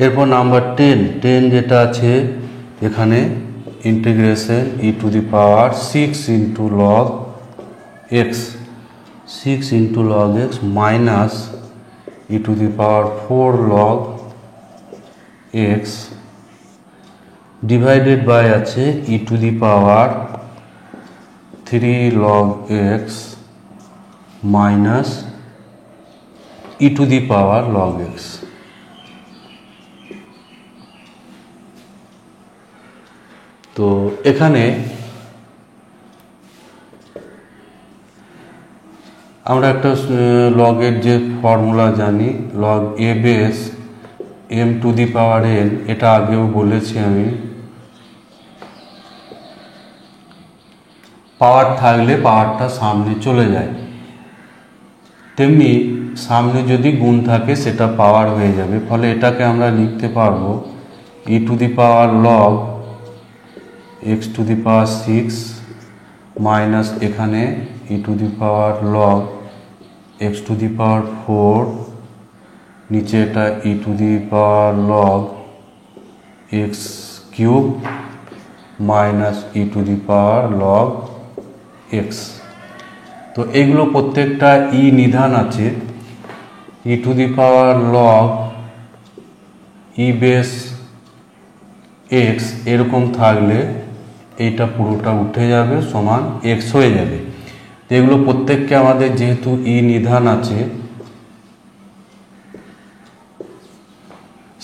S1: এরপর নাম্বার 10 যেটা আছে, এখানে integration e⁻6 × log x, 6 × log x minus e⁴ log x divided by আছে e⁻3 log x minus e⁻ log x। তো এখানে আমরা একটা লগের যে ফর্মুলা জানি, log a বেস m⁴n, এটা আগেও বলেছি আমি। পাওয়ার থাকলে পাওয়ারটা সামনে চলে যায়, তেমনি সামনে যদি গুণ থাকে সেটা পাওয়ার হয়ে যাবে, ফলে এটাকে আমরা লিখতে পারবো e⁻log x⁶ মাইনাস এখানে e⁻log x⁴, নিচে এটা e⁻log x³ minus e⁻log x। তো এগুলো প্রত্যেকটা ই নিধান আছে। e⁻log e বেস x এরকম থাকলে এইটা পুরোটা উঠে যাবে, সমান x হয়ে যাবে। তো এগুলো প্রত্যেককে আমাদের যেহেতু ই নিধান আছে,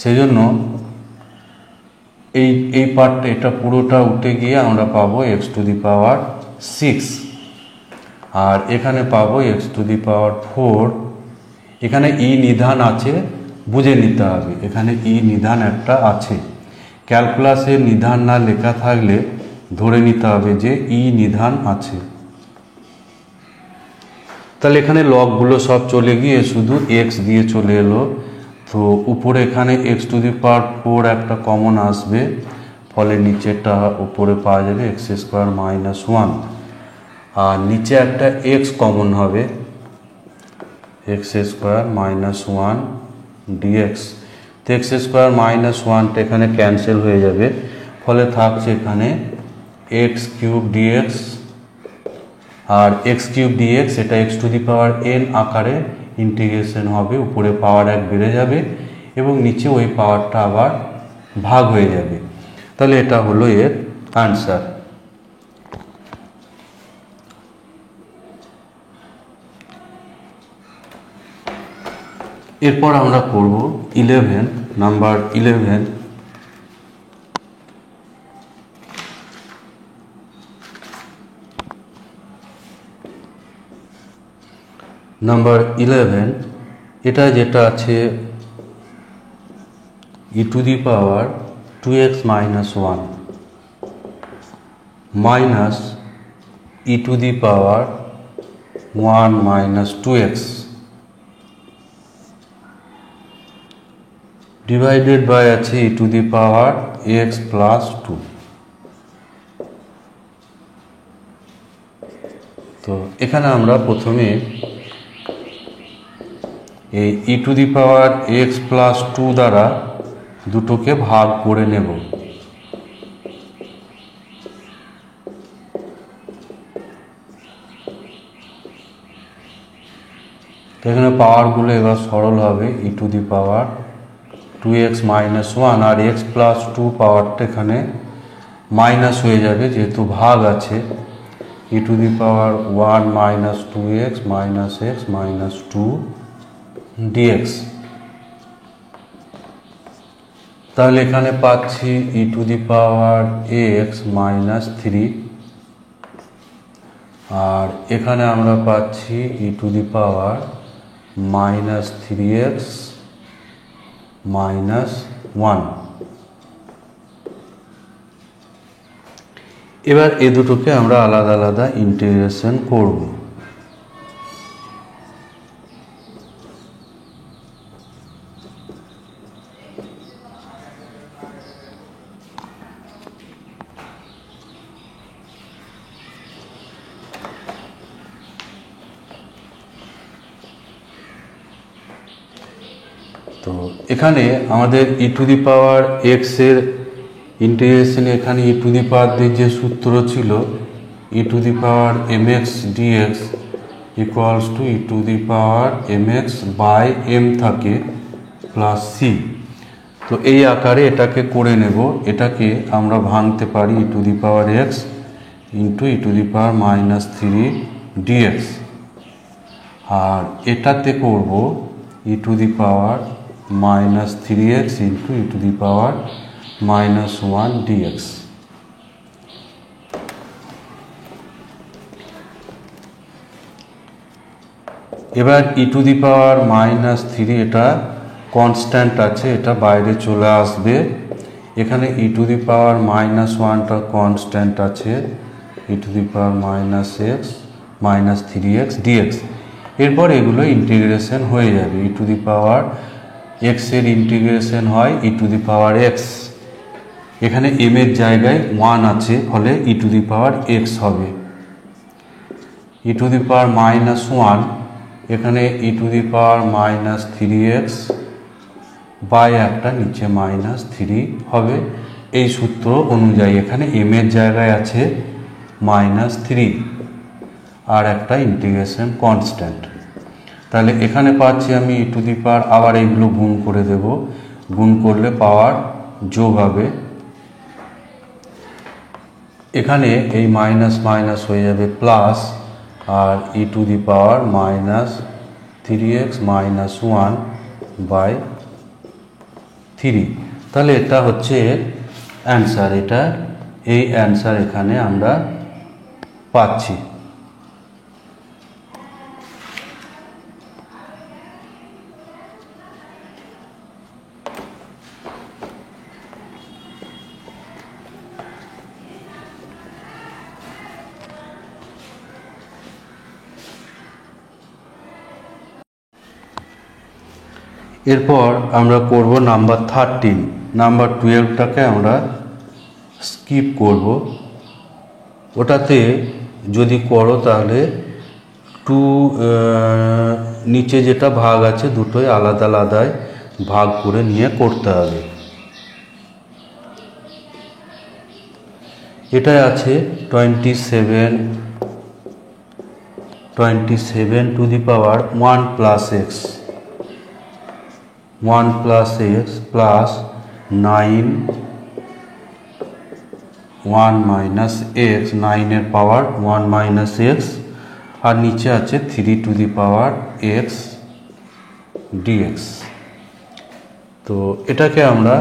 S1: সেই জন্য এই পার্টটা, এটা পুরোটা উঠে গিয়ে আমরা পাবো x⁶। আর এখানে পাবো x⁴। এখানে ই নিধান আছে, বুঝে নিতে হবে, এখানে ই নিধান একটা আছে। ক্যালকুলাসে নিধান না লেখা থাকলে ধরে নিতে হবে যে ই নিধান আছে। তাহলে এখানে লগগুলো সব চলে গিয়ে শুধু এক্স দিয়ে চলে এলো। তো উপরে এখানে x⁴ একটা কমন আসবে, ফলে নিচেরটা উপরে পাওয়া যাবে x² - 1, আর নিচে একটা এক্স কমন হবে, x² - 1 dx। তো x² - 1টা এখানে ক্যান্সেল হয়ে যাবে, ফলে থাকছে এখানে x³ dx। আর x³ dx এটা x⁴n আকারে ইন্টিগ্রেশন হবে, উপরে পাওয়ার 1 বেড়ে যাবে এবং নিচে ওই পাওয়ারটা আবার ভাগ হয়ে যাবে। তাহলে এটা হলো এর আনসার। এরপর আমরা করব নাম্বার 11। নাম্বার 11 এটা যেটা আছে e⁻²x - 1 minus e⁻1 - 2x divided by আছে e⁻x + 2। তো এখানে আমরা প্রথমে এই e⁻x + 2 দ্বারা দুটোকে ভাগ করে নেব। তো এখানে পাওয়ারগুলো এবার সরল হবে, e⁻2x - 1 আর x + 2 পাওয়ারটা এখানে মাইনাস হয়ে যাবে যেহেতু ভাগ আছে, e⁻1 - 2x - x - 2 dx। তাহলে এখানে পাচ্ছি e⁻x - 3 আর এখানে আমরা পাচ্ছি e⁻−3x - 1। এবার এ দুটোকে আমরা আলাদা আলাদা ইন্টিগ্রেশন করব। তো এখানে আমাদের e⁻x এর ইন্টিগ্রেশনে এখানে e⁻দের যে সূত্র ছিল e⁻mx dx = e⁻mx/m থাকে প্লাস c। তো এই আকারে এটাকে করে নেব। এটাকে আমরা ভাঙতে পারি e⁻x × e⁻−3 dx, আর এটাতে করব e⁻−3x × e⁻−1 dx। এবার e⁻−3 এটা কনস্ট্যান্ট আছে, এটা বাইরে চলে আসবে। এখানে e⁻−1টা কনস্ট্যান্ট আছে, e⁻−x - 3x dx। এরপর এগুলো ইন্টিগ্রেশন হয়ে যাবে। e⁻x এর ইন্টিগ্রেশন হয় e⁻x, এখানে m এর জায়গায় 1 আছে, ফলে e⁻x হবে। e⁻−1 এখানে e⁻−3x বাই একটা নিচে -3 হবে। এই সূত্র অনুযায়ী এখানে m এর জায়গায় আছে -3 আর একটা ইন্টিগ্রেশন কনস্ট্যান্ট। তাহলে এখানে পাচ্ছি আমি আবার এইগুলো গুণ করে দেব, গুণ করলে পাওয়ার যোগ হবে। এখানে এই মাইনাস মাইনাস হয়ে যাবে প্লাস, আর e⁻−3x - 1/3। তাহলে এটা হচ্ছে অ্যান্সার, এই অ্যান্সার এখানে আমরা পাচ্ছি। এরপর আমরা করব নাম্বার 13। নাম্বার 12টাকে আমরা স্কিপ করব। ওটাতে যদি করো তাহলে নিচে যেটা ভাগ আছে দুটোই আলাদা আলাদায় ভাগ করে নিয়ে করতে হবে। এটাই আছে 27 two the power 1 plus x, 1 plus x plus 9 1 minus x, 9 এর পাওয়ার 1 মাইনাস এক্স, আর নিচে আছে 3 to the power x dx. তো এটাকে আমরা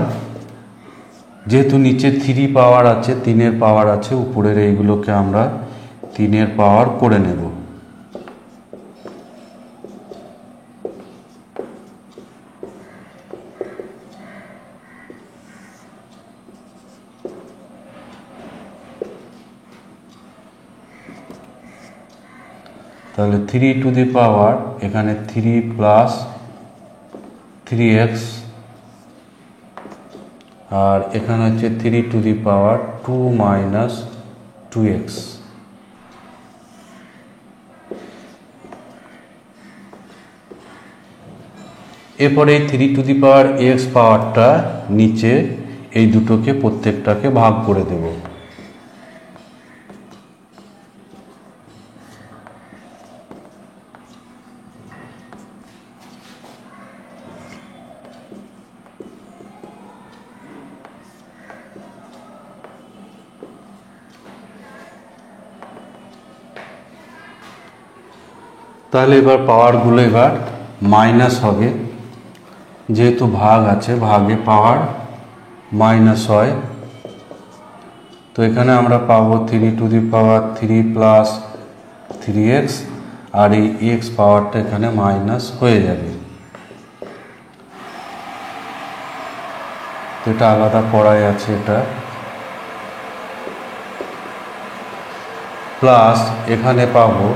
S1: যেহেতু নিচে 3 পাওয়ার আছে, 3 এর পাওয়ার আছে, উপরের এইগুলোকে আমরা 3 এর পাওয়ার করে নেব। তাহলে 3 টু দি পাওয়ার এখানে 3 প্লাস 3x, আর এখানে হচ্ছে 3 to the power 2 minus 2x। এরপরে এই 3 টু দি পাওয়ার x পাওয়ারটা নিচে এই দুটোকে প্রত্যেকটাকে ভাগ করে দেব। তাহলে এবার পাওয়ারগুলো এবার মাইনাস হবে, যেহেতু ভাগ আছে, ভাগে পাওয়ার মাইনাস হয়। তো এখানে আমরা পাবো 3 to the power 3 plus 3x, আর এই x পাওয়ারটা এখানে মাইনাস হয়ে যাবে। তো এটা আলাদা করাই আছে, এটা প্লাস এখানে পাবো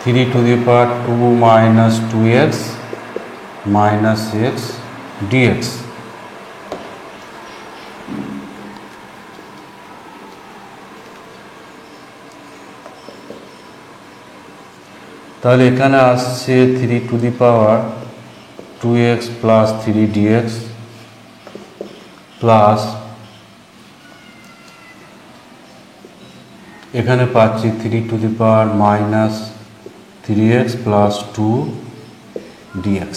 S1: 3 to the power 2 minus 2x minus x dx। তাহলে এখানে আসছে 3 to the power 2x plus 3 dx plus এখানে পাচ্ছি 3 to the power minus 3x plus 2 dx।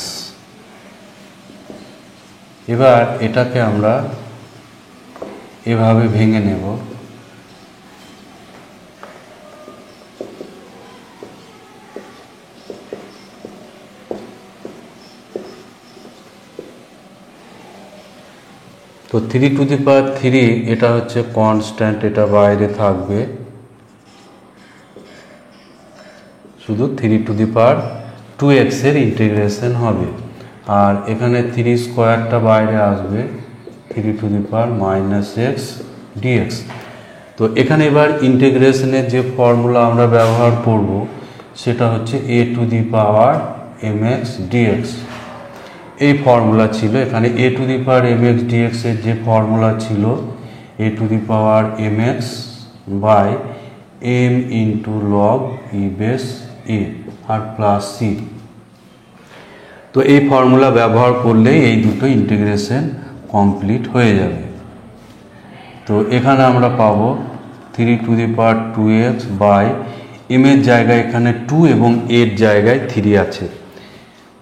S1: এবার এটাকে আমরা এভাবে ভেঙে নেব। তো 3 টু দি পাওয়ার 3 এটা হচ্ছে কনস্ট্যান্ট, এটা বাইরে থাকবে, শুধু 3 টু দি পাওয়ার 2x এর ইন্টিগ্রেশন হবে। আর এখানে 3 স্কোয়ারটা বাইরে আসবে, 3 to the power minus x dx. তো এখানে এবার ইন্টিগ্রেশনের যে ফর্মুলা আমরা ব্যবহার করব সেটা হচ্ছে a to the power mx dx। এই ফর্মুলা ছিল এখানে a to the power mx dx এর যে ফর্মুলা ছিল a to the power mx by m into log e base a আর প্লাস c। তো এই ফর্মুলা ব্যবহার করলেই এই দুটো ইন্টিগ্রেশন কমপ্লিট হয়ে যাবে। তো এখানে আমরা পাবো 3 to the power 2x by m এর জায়গায় এখানে 2 এবং a এর জায়গায় 3 আছে।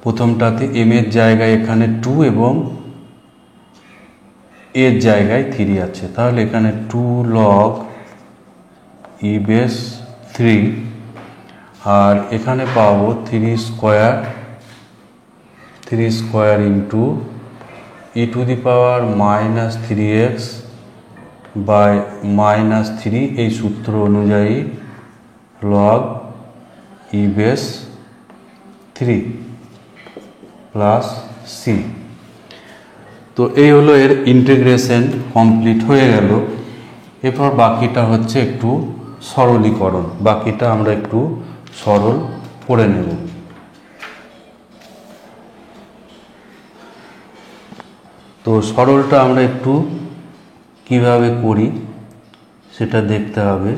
S1: প্রথমটাতে m এর জায়গায় এখানে 2 এবং a এর জায়গায় 3 আছে, তাহলে এখানে 2 লগ e বেস 3, আর এখানে পাবো 3 square into e to the power minus 3x by minus 3 এই সূত্র অনুযায়ী log e base 3 plus c। তো এই হলো এর ইন্টিগ্রেশন কমপ্লিট হয়ে গেল। এরপর বাকিটা হচ্ছে একটু সরলীকরণ, বাকিটা আমরা একটু সরল করে নেব। তো সরলটা আমরা একটু কিভাবে করি সেটা দেখতে হবে।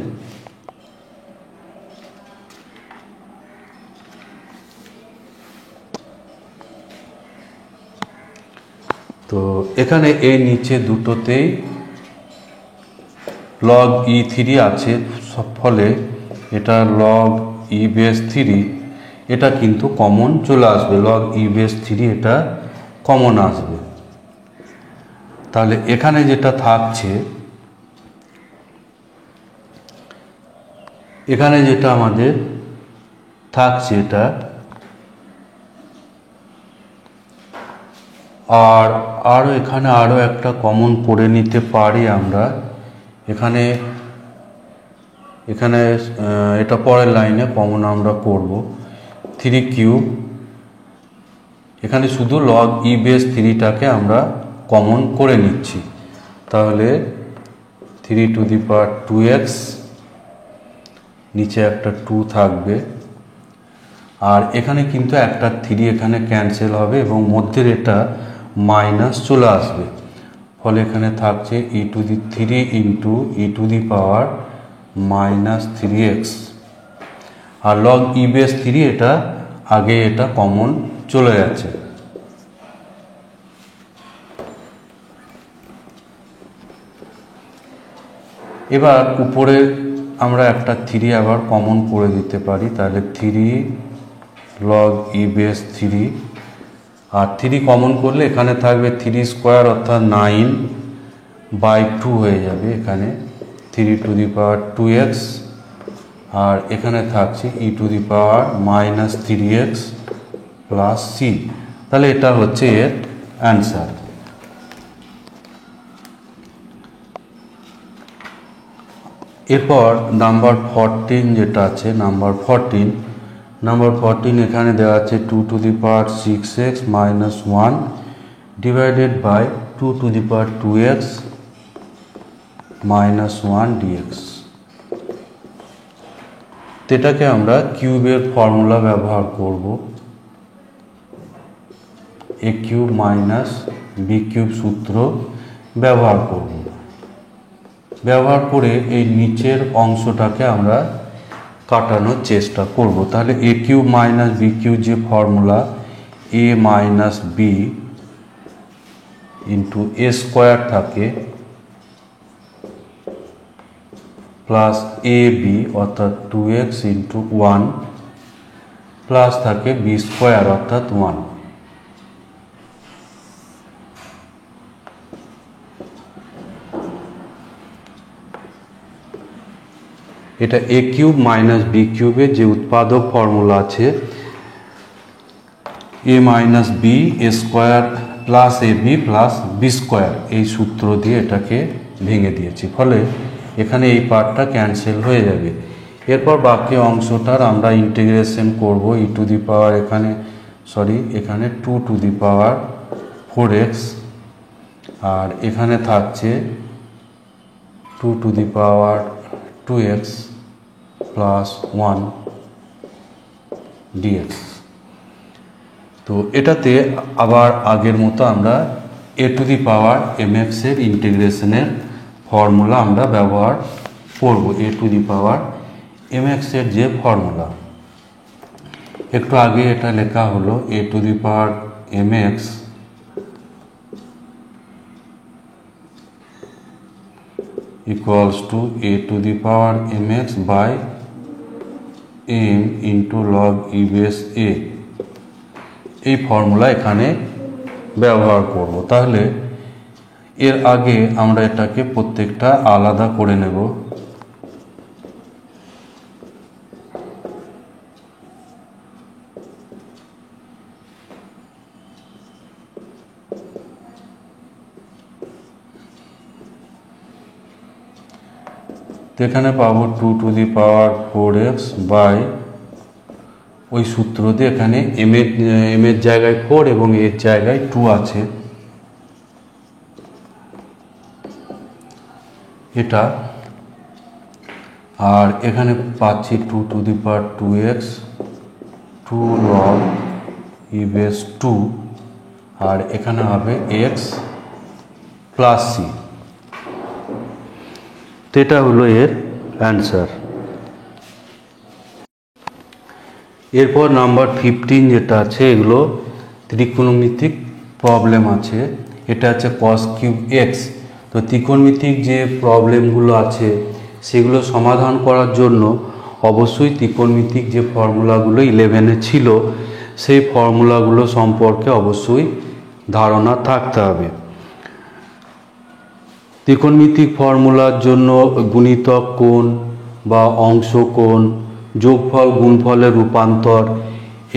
S1: তো এখানে এই নিচে দুটোতেই log e3 আছে, ফলে এটা log e বেস 3 এটা কিন্তু কমন চলে আসবে, log e বেস 3 এটা কমন আসবে। তাহলে এখানে যেটা থাকছে, এখানে যেটা আমাদের থাকছে এটা আরও এখানে আরও একটা কমন করে নিতে পারি আমরা। এখানে এখানে এটা পরের লাইনে কমন আমরা করব 3 কিউব, এখানে শুধু log e বেস 3টাকে আমরা কমন করে নিচ্ছি। তাহলে 3 টু দি পাওয়ার 2x, নিচে একটা 2 থাকবে, আর এখানে কিন্তু একটা 3 এখানে ক্যান্সেল হবে এবং মধ্যের এটা মাইনাস চলে আসবে, ফলে এখানে থাকছে e to the 3 into e to the power minus 3x, আর log e বেস 3 এটা আগে এটা কমন চলে গেছে। এবার উপরে আমরা একটা 3 আবার কমন করে দিতে পারি, তাহলে 3 log e বেস 3, আর 3 কমন করলে এখানে থাকবে 3 স্কোয়ার অর্থাৎ 9/2 হয়ে যাবে, এখানে 3 টু দি পাওয়ার 2x, আর এখানে থাকছে e to the power minus 3x plus c। তাহলে এটা হচ্ছে এর অ্যান্সার। এরপর নাম্বার 14 যেটা আছে, নাম্বার 14 এখানে দেওয়া আছে 2 to the power 6x minus 1 divided by 2 to the power 2x minus 1 dx। এটাকে আমরা কিউবের ফর্মুলা ব্যবহার করব, a cube minus b cube সূত্র ব্যবহার করব। ব্যবহার করে এই নিচের অংশটাকে আমরা কাটানোর চেষ্টা করব। তাহলে a cube minus b cube যে formula, a minus b into a square থাকে প্লাস এ বি অর্থাৎ 2x ইন্টু 1 প্লাস থাকে b স্কোয়ার অর্থাৎ 1। এটা a কিউব মাইনাস b কিউবের যে উৎপাদক ফর্মুলা আছে, a minus b a square plus a b plus b square, এই সূত্র দিয়ে এটাকে ভেঙে দিয়েছি, ফলে এখানে এই পার্টটা ক্যান্সেল হয়ে যাবে। এরপর বাকি অংশটার আমরা ইন্টিগ্রেশন করব ই টু দি পাওয়ার এখানে 2 টু দি পাওয়ার 4x, আর এখানে থাকছে 2 to the power 2x plus 1 dx। তো এটাতে আবার আগের মতো আমরা a to the power mx এর ইন্টিগ্রেশনের ফর্মুলা আমরা ব্যবহার করব। a to the power mx এর যে ফর্মুলা, একটু আগে এটা লেখা হলো a to the power mx equals to a to the power mx by m into log e base a, এই ফর্মুলা এখানে ব্যবহার করব। তাহলে এর আগে আমরা এটাকে প্রত্যেকটা আলাদা করে নেব। এখানে পাবো 2 to the power 4x by ওই সূত্র দিয়ে এখানে এম এর জায়গায় 4 এবং এর জায়গায় 2 আছে, এটা, আর এখানে পাচ্ছি 2 to the power 2x 2 log e base 2, আর এখানে হবে x প্লাস সি। তো এটা হলো এর অ্যান্সার। এরপর নাম্বার 15 যেটা আছে, এগুলো ত্রিকোণমিতিক প্রবলেম আছে। এটা আছে কস কিউব এক্স। তো ত্রিকোণমিতিক যে প্রবলেমগুলো আছে সেগুলো সমাধান করার জন্য অবশ্যই ত্রিকোণমিতিক যে ফর্মুলাগুলো 11-এ ছিল সেই ফর্মুলাগুলো সম্পর্কে অবশ্যই ধারণা থাকতে হবে। ত্রিকোণমিতিক ফর্মুলার জন্য গুণিতক কোণ বা অংশ কোণ, যোগফল গুণফলের রূপান্তর,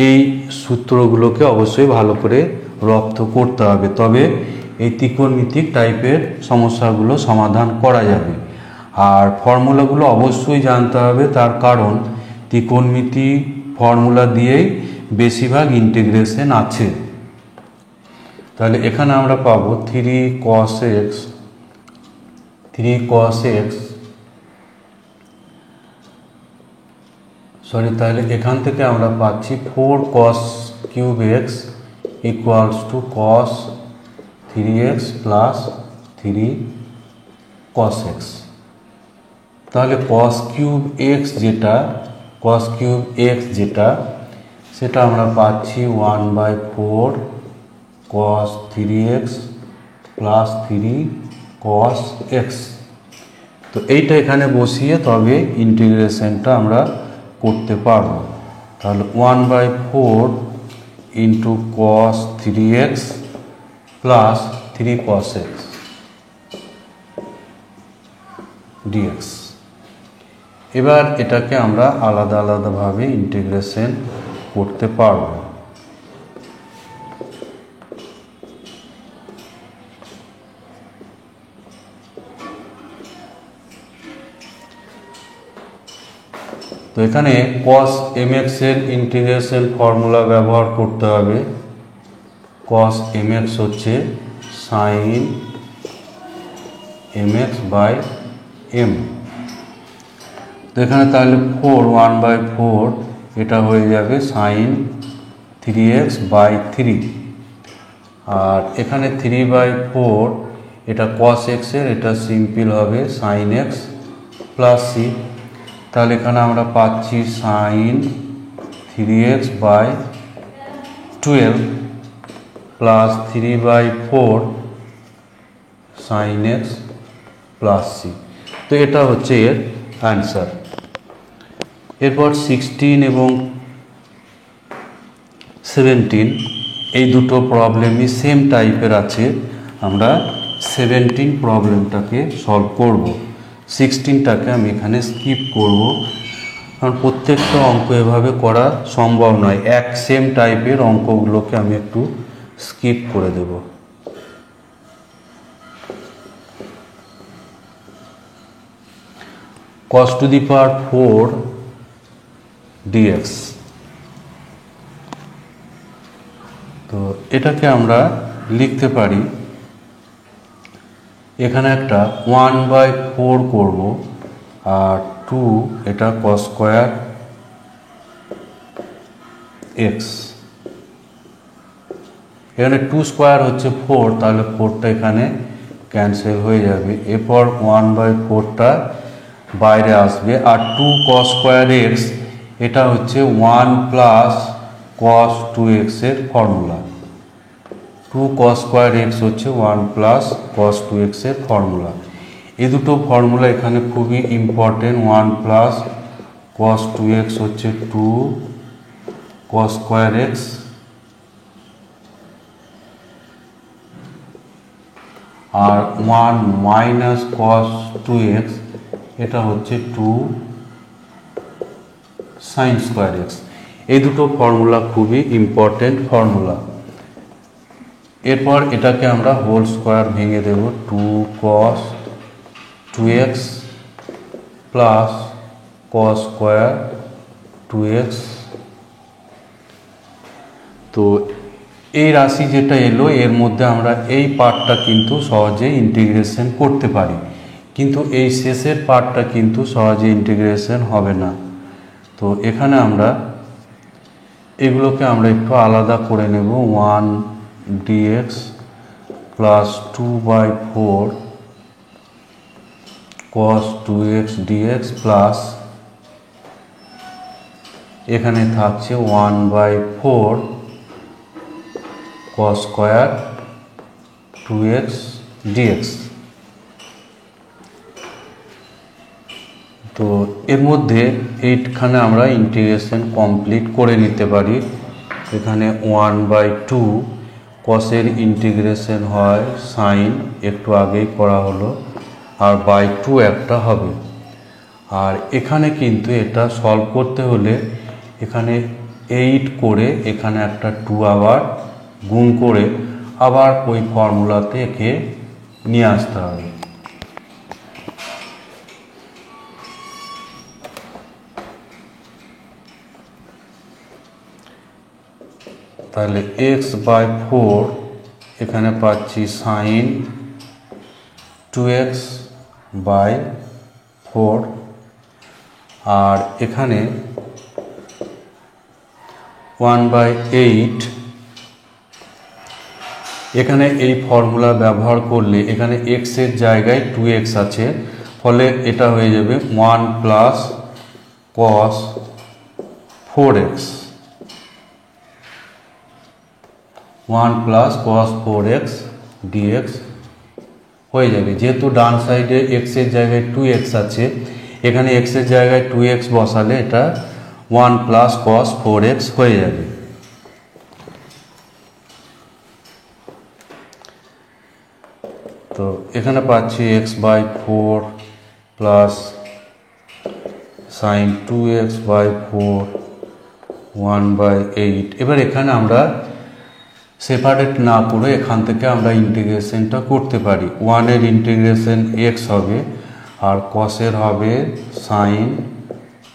S1: এই সূত্রগুলোকে অবশ্যই ভালো করে রপ্ত করতে হবে, তবে এই ত্রিকোণমিতিক টাইপের সমস্যাগুলো সমাধান করা যাবে। আর ফর্মুলাগুলো অবশ্যই জানতে হবে, তার কারণ ত্রিকোণমিতিক ফর্মুলা দিয়েই বেশিরভাগ ইন্টিগ্রেশন আছে। তাহলে এখানে আমরা পাবো 3 cos x, তাহলে এখান থেকে আমরা পাচ্ছি 4 cos cube x equals to cos 3x plus 3 cos x। তাহলে cos কিউব এক্স যেটা সেটা আমরা পাচ্ছি 1/4 cos 3x plus 3 cos x। তো এইটা এখানে বসিয়ে তবে ইন্টিগ্রেশনটা আমরা করতে পারবো। তাহলে 1/4 into cos 3x plus 3 cos x dx। এবার এটাকে আমরা আলাদা আলাদাভাবে ইন্টিগ্রেশন করতে পারবো। তো এখানে cos mx এর ইন্টিগ্রেশন ফর্মুলা ব্যবহার করতে হবে। cos mx হচ্ছে sin mx বাই m। তো এখানে তাহলে 1/4 এটা হয়ে যাবে sin 3x বাই 3, আর এখানে 3/4 এটা cos x এর, এটা সিম্পল হবে sin x প্লাস c। তাহলে এখানে আমরা পাচ্ছি sin 3x বাই 12 plus 3/4 sin x plus c। তো এটা হচ্ছে এর অ্যান্সার। এরপর 16 এবং 17 এই দুটো প্রবলেমই সেম টাইপের আছে। আমরা 17 প্রবলেমটাকে সলভ করব। 16টাকে আমি এখানে স্কিপ করব, কারণ প্রত্যেকটা অঙ্ক এভাবে করা সম্ভব নয়। এক সেম টাইপের অঙ্কগুলোকে আমি একটু স্কিপ করে দেব। cos two the power 4 dx। তো এটাকে আমরা লিখতে পারি, এখানে একটা 1/4 করব আর 2 এটা cos স্কয়ার x। এখানে 2 স্কয়ার হচ্ছে 4, তাহলে 4টা এখানে ক্যান্সেল হয়ে যাবে। এরপর 1/4টা বাইরে আসবে, আর 2 cos স্কয়ার x এটা হচ্ছে 1 প্লাস cos 2x এর ফর্মুলা। 2 cos স্কয়ার x হচ্ছে 1 প্লাস cos 2x এর ফর্মুলা। এই দুটো ফর্মুলা এখানে খুবই ইম্পর্টেন্ট। 1 প্লাস cos 2x হচ্ছে 2 cos স্কয়ার x, আর 1 মাইনাস cos 2x এটা হচ্ছে 2 sin স্কয়ার x। এই দুটো ফর্মুলা খুবই ইম্পর্টেন্ট ফর্মুলা। এরপর এটাকে আমরা হোল স্কয়ার ভেঙে দেব, 2 cos 2x plus cos square 2x। তো এই রাশি যেটা এলো এর মধ্যে আমরা এই পার্টটা কিন্তু সহজেই ইন্টিগ্রেশন করতে পারি, কিন্তু এই শেষের পার্টটা কিন্তু সহজে ইন্টিগ্রেশন হবে না। তো এখানে আমরা এগুলোকে আমরা একটু আলাদা করে নেব। 1 dx plus 2/4 cos 2x dx plus এখানে থাকছে 1/4 cos স্কয়ার 2x dx। তো এর মধ্যে এইখানে আমরা ইন্টিগ্রেশন কমপ্লিট করে নিতে পারি। এখানে 1/2 কসের ইন্টিগ্রেশন হয় সাইন, একটু আগেই করা হলো, আর বাই 2 একটা হবে। আর এখানে কিন্তু এটা সলভ করতে হলে এখানে 8 করে এখানে একটা 2 আবার গুণ করে আবার ওই ফর্মুলাতে একে নিয়ে আসতে হবে। তাহলে x/4 এখানে পাচ্ছি সাইন 2x/4 আর এখানে 1/8। এখানে এই ফর্মুলা ব্যবহার করলে এখানে x এর জায়গায় 2x আছে, ফলে এটা হয়ে যাবে 1 plus cos 4x, 1 plus cos 4x dx হয়ে যাবে। যেহেতু ডান সাইডে x এর জায়গায় 2x আছে, এখানে x এর জায়গায় 2x বসালে এটা 1 প্লাস cos 4x হয়ে যাবে। তো এখানে পাচ্ছি x/4 প্লাস সাইন 2x/4 1/8। এবার এখানে আমরা সেপারেট না করে এখান থেকে আমরা ইন্টিগ্রেশনটা করতে পারি। 1 এর ইন্টিগ্রেশন x হবে আর কসের হবে সাইন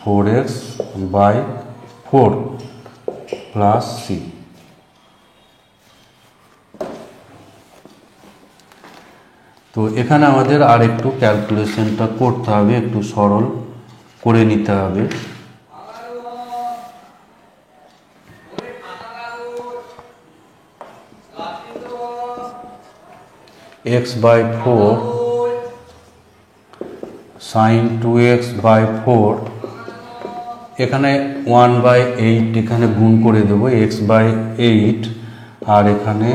S1: 4x/4 প্লাস সি। তো এখানে আমাদের আর একটু ক্যালকুলেশনটা করতে হবে, একটু সরল করে নিতে হবে। x/4 সাইন 2x/4 এখানে 1/8 এখানে গুণ করে দেবো x/8 আর এখানে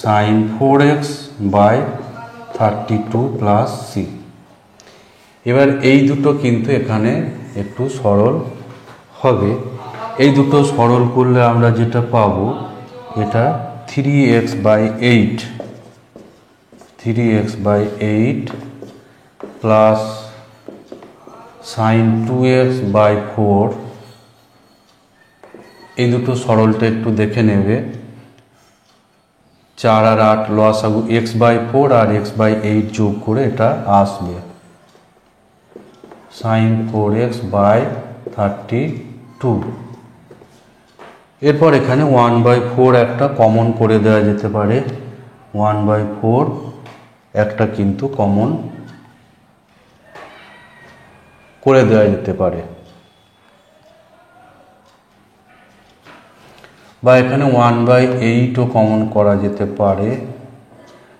S1: সাইন 4x/32 প্লাস সি। এবার এই দুটো কিন্তু এখানে একটু সরল হবে। এই দুটো সরল করলে আমরা যেটা পাবো এটা 3x/8 প্লাস সাইন 2x/4। এই দুটো সরলটা একটু দেখে নেবে। 4 আর 8 লসাগু x/4 আর x/8 যোগ করে এটা আসবে সাইন 4x/32। এরপর এখানে 1/4 একটা কমন করে দেওয়া যেতে পারে। 1/4 একটা কিন্তু কমন করে দেওয়া যেতে পারে, বা এখানে 1/8ও কমন করা যেতে পারে।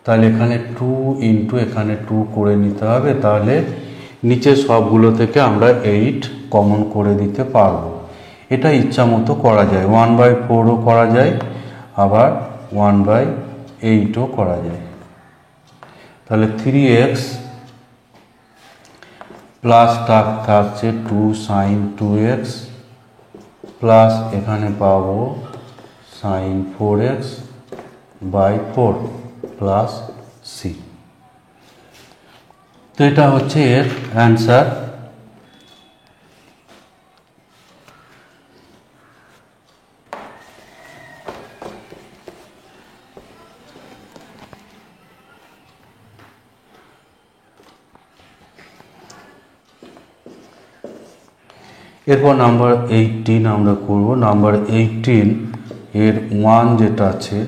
S1: তাহলে এখানে 2 ইন্টু এখানে 2 করে নিতে হবে, তাহলে নিচে সবগুলো থেকে আমরা 8 কমন করে দিতে পারবো। এটা ইচ্ছা মতো করা যায়, 1/4ও করা যায় আবার 1/8ও করা যায়। তাহলে 3x প্লাস থাকছে 2 সাইন 2x প্লাস এখানে পাবো সাইন 4x/4 প্লাস সি। তো এটা হচ্ছে এর অ্যান্সার। এরপর নাম্বার 18 আমরা করব। নাম্বার 18 এর 1 যেটা আছে,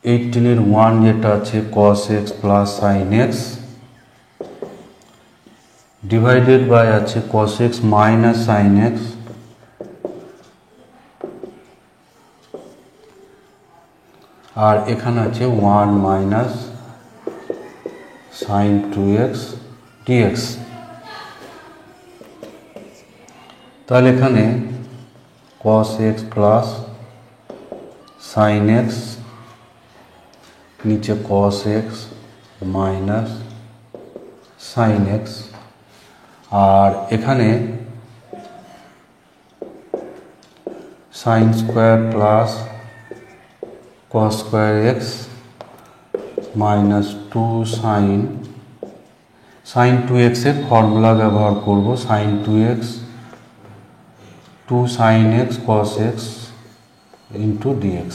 S1: 18 এর 1 যেটা আছে cos x plus sine x divided by আছে cos x minus sine x আর এখানে আছে 1 মাইনাস সাইন 2x dx। তাহলে এখানে cos x plus sine x, নিচে cos x minus sine x, আর এখানে sine square plus cos square x minus 2 sine 2x এর ফর্মুলা ব্যবহার করব, sine 2x 2 sine x cos x into dx।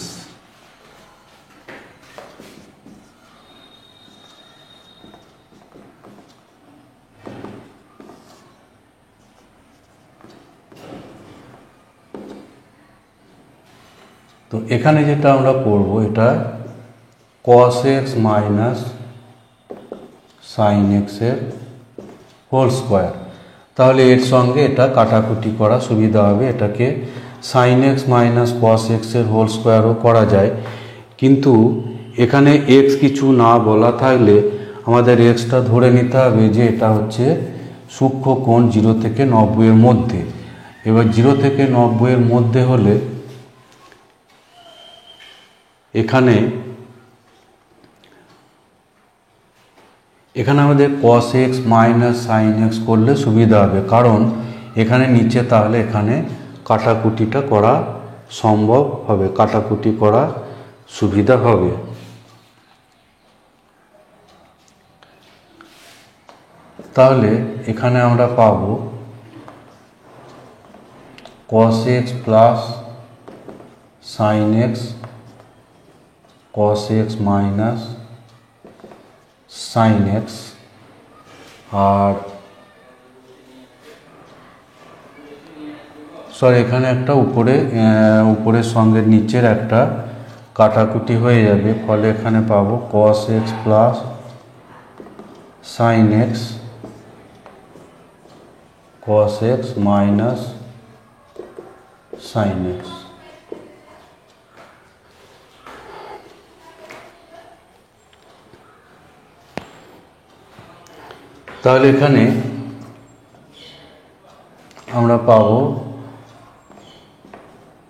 S1: তো এখানে যেটা আমরা করব, এটা cos x minus sine x এর হোল স্কোয়ার। তাহলে এর সঙ্গে এটা কাটাকুটি করা সুবিধা হবে, এটাকে sine x minus cos x এর হোল স্কোয়ারও করা যায়। কিন্তু এখানে x কিছু না বলা থাকলে আমাদের এক্সটা ধরে নিতে হবে যে এটা হচ্ছে সূক্ষ্ম কোণ 0 থেকে 90 এর মধ্যে। এবার 0 থেকে 90 এর মধ্যে হলে এখানে আমাদের cos x minus sine x করলে সুবিধা হবে, কারণ এখানে নিচে তাহলে এখানে কাটাকুটিটা করা সম্ভব হবে, কাটাকুটি করা সুবিধা হবে। তাহলে এখানে আমরা পাব cos x plus sine x cos x minus sine x, আর এখানে একটা উপরের সঙ্গে নিচের একটা কাটাকুটি হয়ে যাবে, ফলে এখানে পাবো cos x plus sine x cos x minus sine x। তাহলে এখানে আমরা পাবো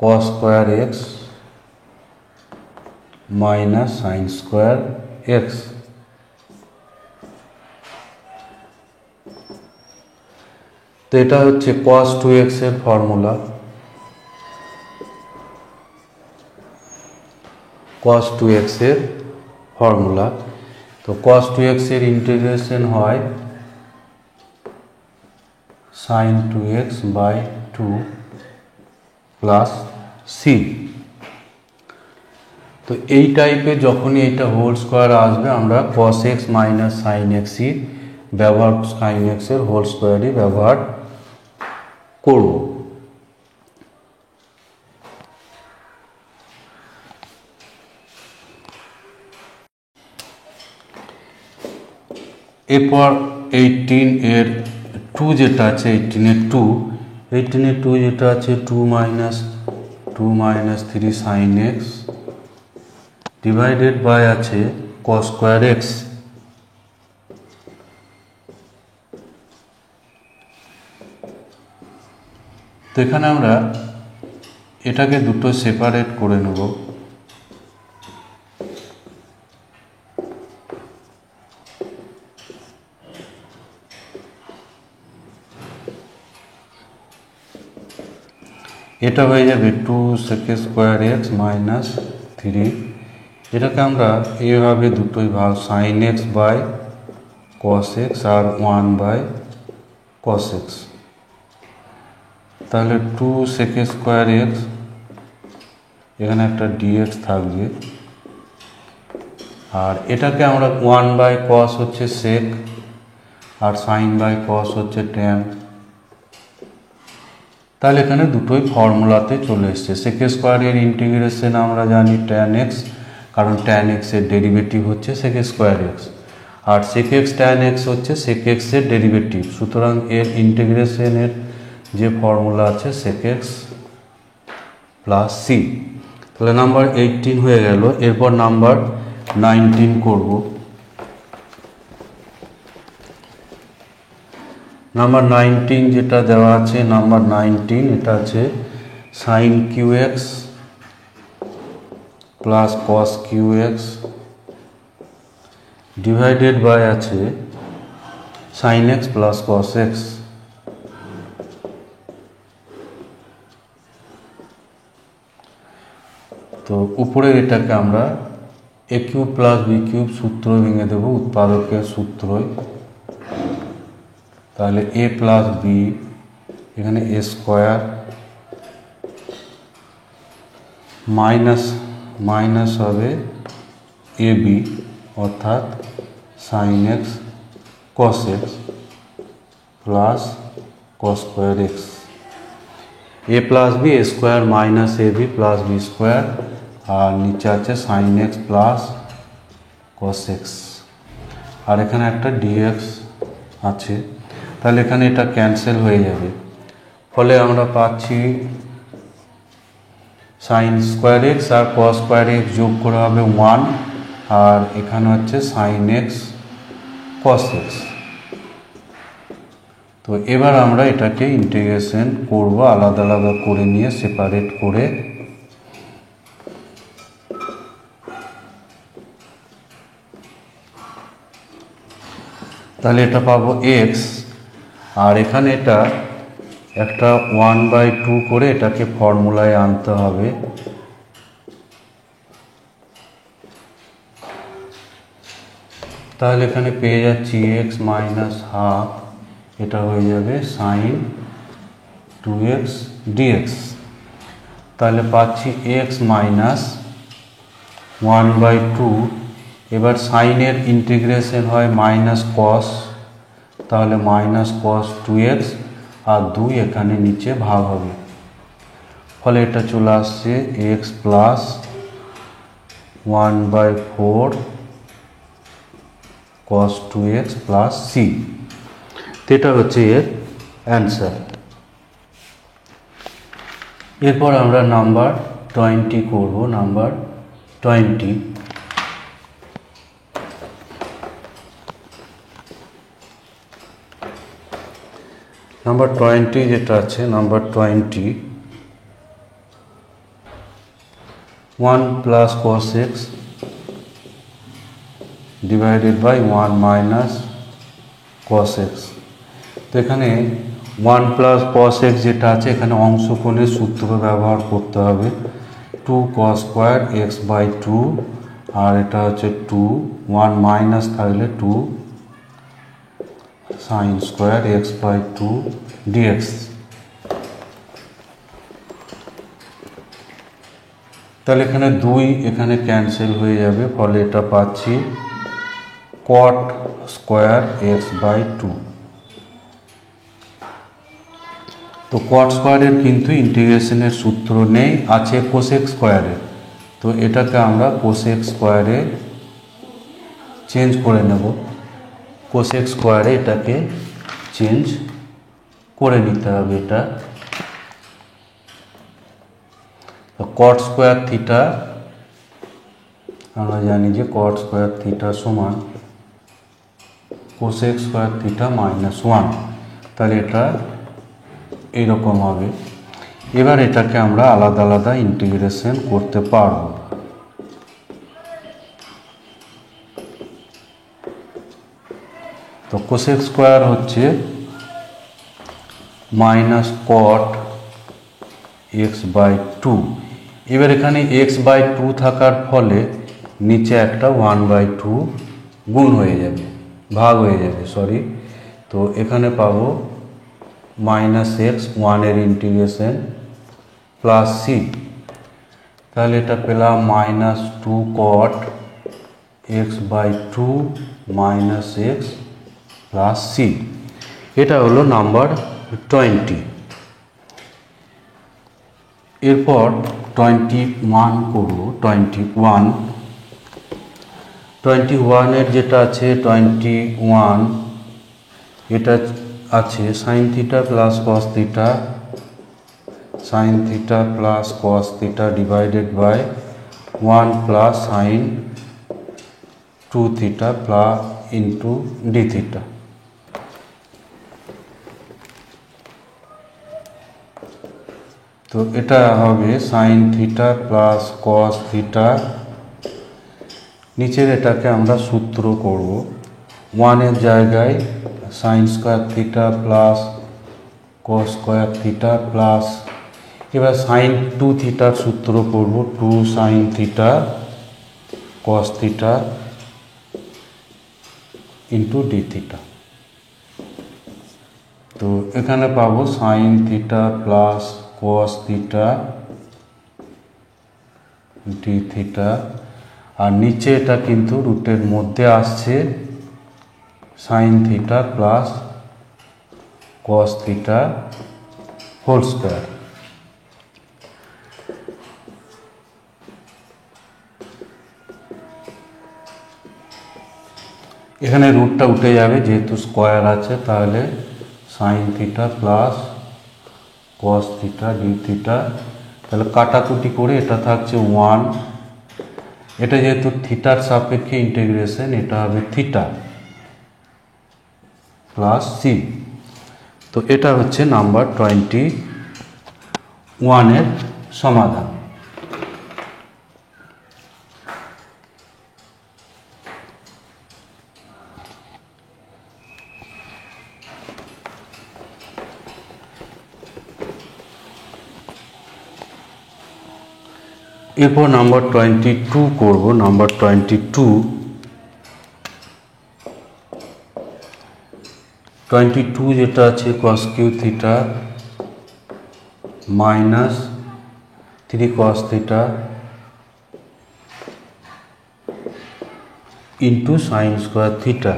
S1: cos square x minus sine square x। তো এটা হচ্ছে cos 2x এর ফর্মুলা, cos 2x এর ফর্মুলা। তো cos 2x এর ইন্টিগ্রেশন হয় sign 2x by 2 plus C. তো এই টাইপে যখনই এইটা হোল স্কোয়ার আসবে আমরা cos x minus sine x ব্যবহার, সাইন x এর হোল স্কোয়ারই ব্যবহার করব। এরপর 18 এর 2 যেটা আছে, 18 এর 2 যেটা আছে 2 minus 3 sine x divided by আছে cos স্কোয়ার x। তো এখানে আমরা এটাকে দুটো সেপারেট করে নেব। এটা হয়ে যাবে 2 sec স্কোয়ার x মাইনাস 3। এটাকে আমরা এইভাবে দুটোই ভাগ, sine x by cos x আর 1 বাই cos x। তাহলে 2 sec স্কোয়ার x, এখানে একটা dx থাকবে, আর এটাকে আমরা 1 বাই cos হচ্ছে sec আর সাইন বাই cos হচ্ছে tan। তাহলে এখানে দুটোই ফর্মুলাতে চলে এসছে। sec স্কোয়ার এর ইন্টিগ্রেশন আমরা জানি tan x, কারণ tan x এর ডেরিভেটিভ হচ্ছে sec স্কোয়ার x, আর sec x tan x হচ্ছে sec x এর ডেরিভেটিভ। সুতরাং এর ইন্টিগ্রেশনের যে ফর্মুলা আছে sec x প্লাস c। তাহলে নাম্বার 18 হয়ে গেল। এরপর নাম্বার 19 করব। নাম্বার 19 যেটা দেওয়া আছে, নাম্বার 19 এটা আছে sin qx plus cos qx divided by আছে sin x plus cos x। তো উপরে এটাকে আমরা a cube plus b cube সূত্র ভেঙে দেব, উৎপাদকের সূত্রই। তাহলে a প্লাস b, এখানে a স্কোয়ার মাইনাস হবে ab অর্থাৎ sin x cos x plus cos square x। a plus b a square minus ab plus b square, আর নিচে আছে sin x plus cos x, আর এখানে একটা dx আছে। তাহলে এখানে এটা ক্যান্সেল হয়ে যাবে, ফলে আমরা পাচ্ছি sin স্কোয়ার x আর cos স্কোয়ার x যোগ করা হবে 1, আর এখানে হচ্ছে sin x cos x। তো এবার আমরা এটাকে ইন্টিগ্রেশন করব, আলাদা আলাদা করে নিয়ে সেপারেট করে। তাহলে এটা পাবো x, আর এখানে এটা একটা 1/2 করে এটাকে ফর্মুলায় আনতে হবে। তাহলে এখানে পেয়ে যাচ্ছি x মাইনাস হাফ, এটা হয়ে যাবে sin 2x dx। তাহলে পাচ্ছি x মাইনাস 1/2। এবার সাইনের ইন্টিগ্রেশন হয় মাইনাস কস, তাহলে মাইনাস কস 2x, আর 2 এখানে নিচে ভাগ হবে, ফলে এটা চলে আসছে x plus 1/4 cos 2x plus c। এটা হচ্ছে এর অ্যান্সার। এরপর আমরা নাম্বার 20 করব। নাম্বার 20, নাম্বার 20 যেটা আছে, number 20 1 plus cos x divided by 1 minus cos x। তো এখানে 1 প্লাস cos x যেটা আছে, এখানে অংশকোণের সূত্র ব্যবহার করতে হবে, 2 cos স্কোয়ার x বাই 2, আর এটা হচ্ছে 2, 1 মাইনাস থাকলে 2 sin square x by 2 dx। তাহলে এখানে 2 এখানে ক্যান্সেল হয়ে যাবে, ফলে এটা পাচ্ছি cot স্কোয়ার x বাই 2। তো cot স্কোয়ারের কিন্তু ইন্টিগ্রেশনের সূত্র নেই, আছে cosec স্কোয়ারের। তো এটাকে আমরা cosec স্কোয়ারে চেঞ্জ করে নেব, cosec স্কোয়ারে এটাকে চেঞ্জ করে নিতে হবে। এটা cot স্কোয়ার থিটা, আমরা জানি যে cot স্কোয়ার থিটা সমান cosec স্কোয়ার থিটা মাইনাস 1। তাহলে এটা এইরকম হবে। এবার এটাকে আমরা আলাদা আলাদা ইন্টিগ্রেশন করতে পারব। তো cosec স্কোয়ার হচ্ছে মাইনাস cot x বাই 2। এবার এখানে x বাই 2 থাকার ফলে নিচে একটা 1/2 গুণ হয়ে যাবে, ভাগ হয়ে যাবে, সরি। তো এখানে পাবো মাইনাস x, 1 এর ইন্টিগ্রেশন প্লাস c। তাহলে এটা পেলাম minus 2 cot x by 2 minus x plus c। এটা হলো নাম্বার 20। এরপর 21 করব। 21 এর যেটা আছে 21, এটা আছে sin theta plus cos theta sine theta plus cos theta divided by 1 plus sine 2 theta plus into d theta. তো এটা হবে sine theta plus cos theta, নিচের এটাকে আমরা সূত্র করব 1 জায়গায় sine square theta plus cos square theta plus, এবার সাইন 2 থিটার সূত্র করব 2 sine theta cos theta into d theta. তো এখানে পাবো sine theta plus cos theta d theta, আর নিচে এটা কিন্তু রুটের মধ্যে আসছে sine theta plus cos theta whole square. এখানে রুটটা উঠে যাবে যেহেতু স্কোয়ার আছে, তাহলে sine theta plus cos theta d theta, তাহলে কাটাকুটি করে এটা থাকছে 1, এটা যেহেতু থিটার সাপেক্ষে ইন্টিগ্রেশন, এটা হবে থিটা প্লাস সি। তো এটা হচ্ছে নাম্বার 21 এর সমাধান। এরপর নাম্বার 22 করব। নাম্বার 22 যেটা আছে cos cube theta minus 3 cos theta into sine square theta.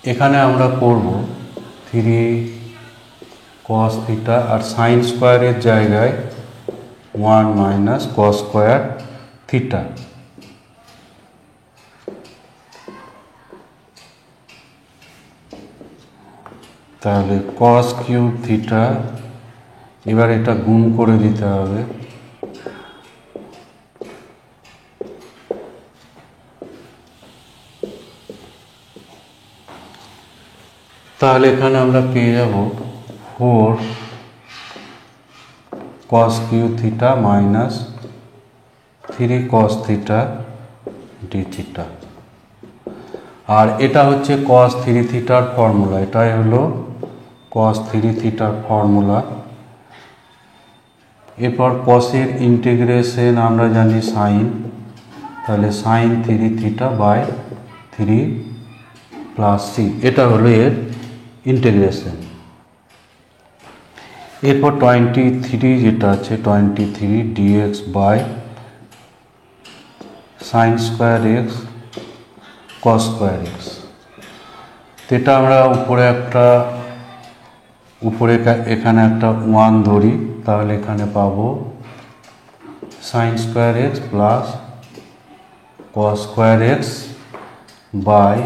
S1: এখানে আমরা করব 3 কস থিটা আর সাইন স্কোয়ারের জায়গায় 1 মাইনাস কস স্কোয়ার থিটা। তাহলে কস কিউব থিটা, এবার এটা গুণ করে দিতে হবে, তাহলে এখানে আমরা পেয়ে যাব 4 cos cube theta minus 3 cos theta d theta. আর এটা হচ্ছে কস 3 থিটার ফর্মুলা, এটাই হলো কস 3 থিটার ফর্মুলা। এরপর কসের ইন্টিগ্রেশন আমরা জানি সাইন, তাহলে sine 3 theta by 3 plus c, এটা হলো এর ইন্টিগ্রেশন। এরপর 23 যেটা আছে 23 dx by sine square x cos square x. এটা আমরা উপরে এখানে একটা 1 ধরি, তাহলে এখানে পাবো sine square x plus cos square x by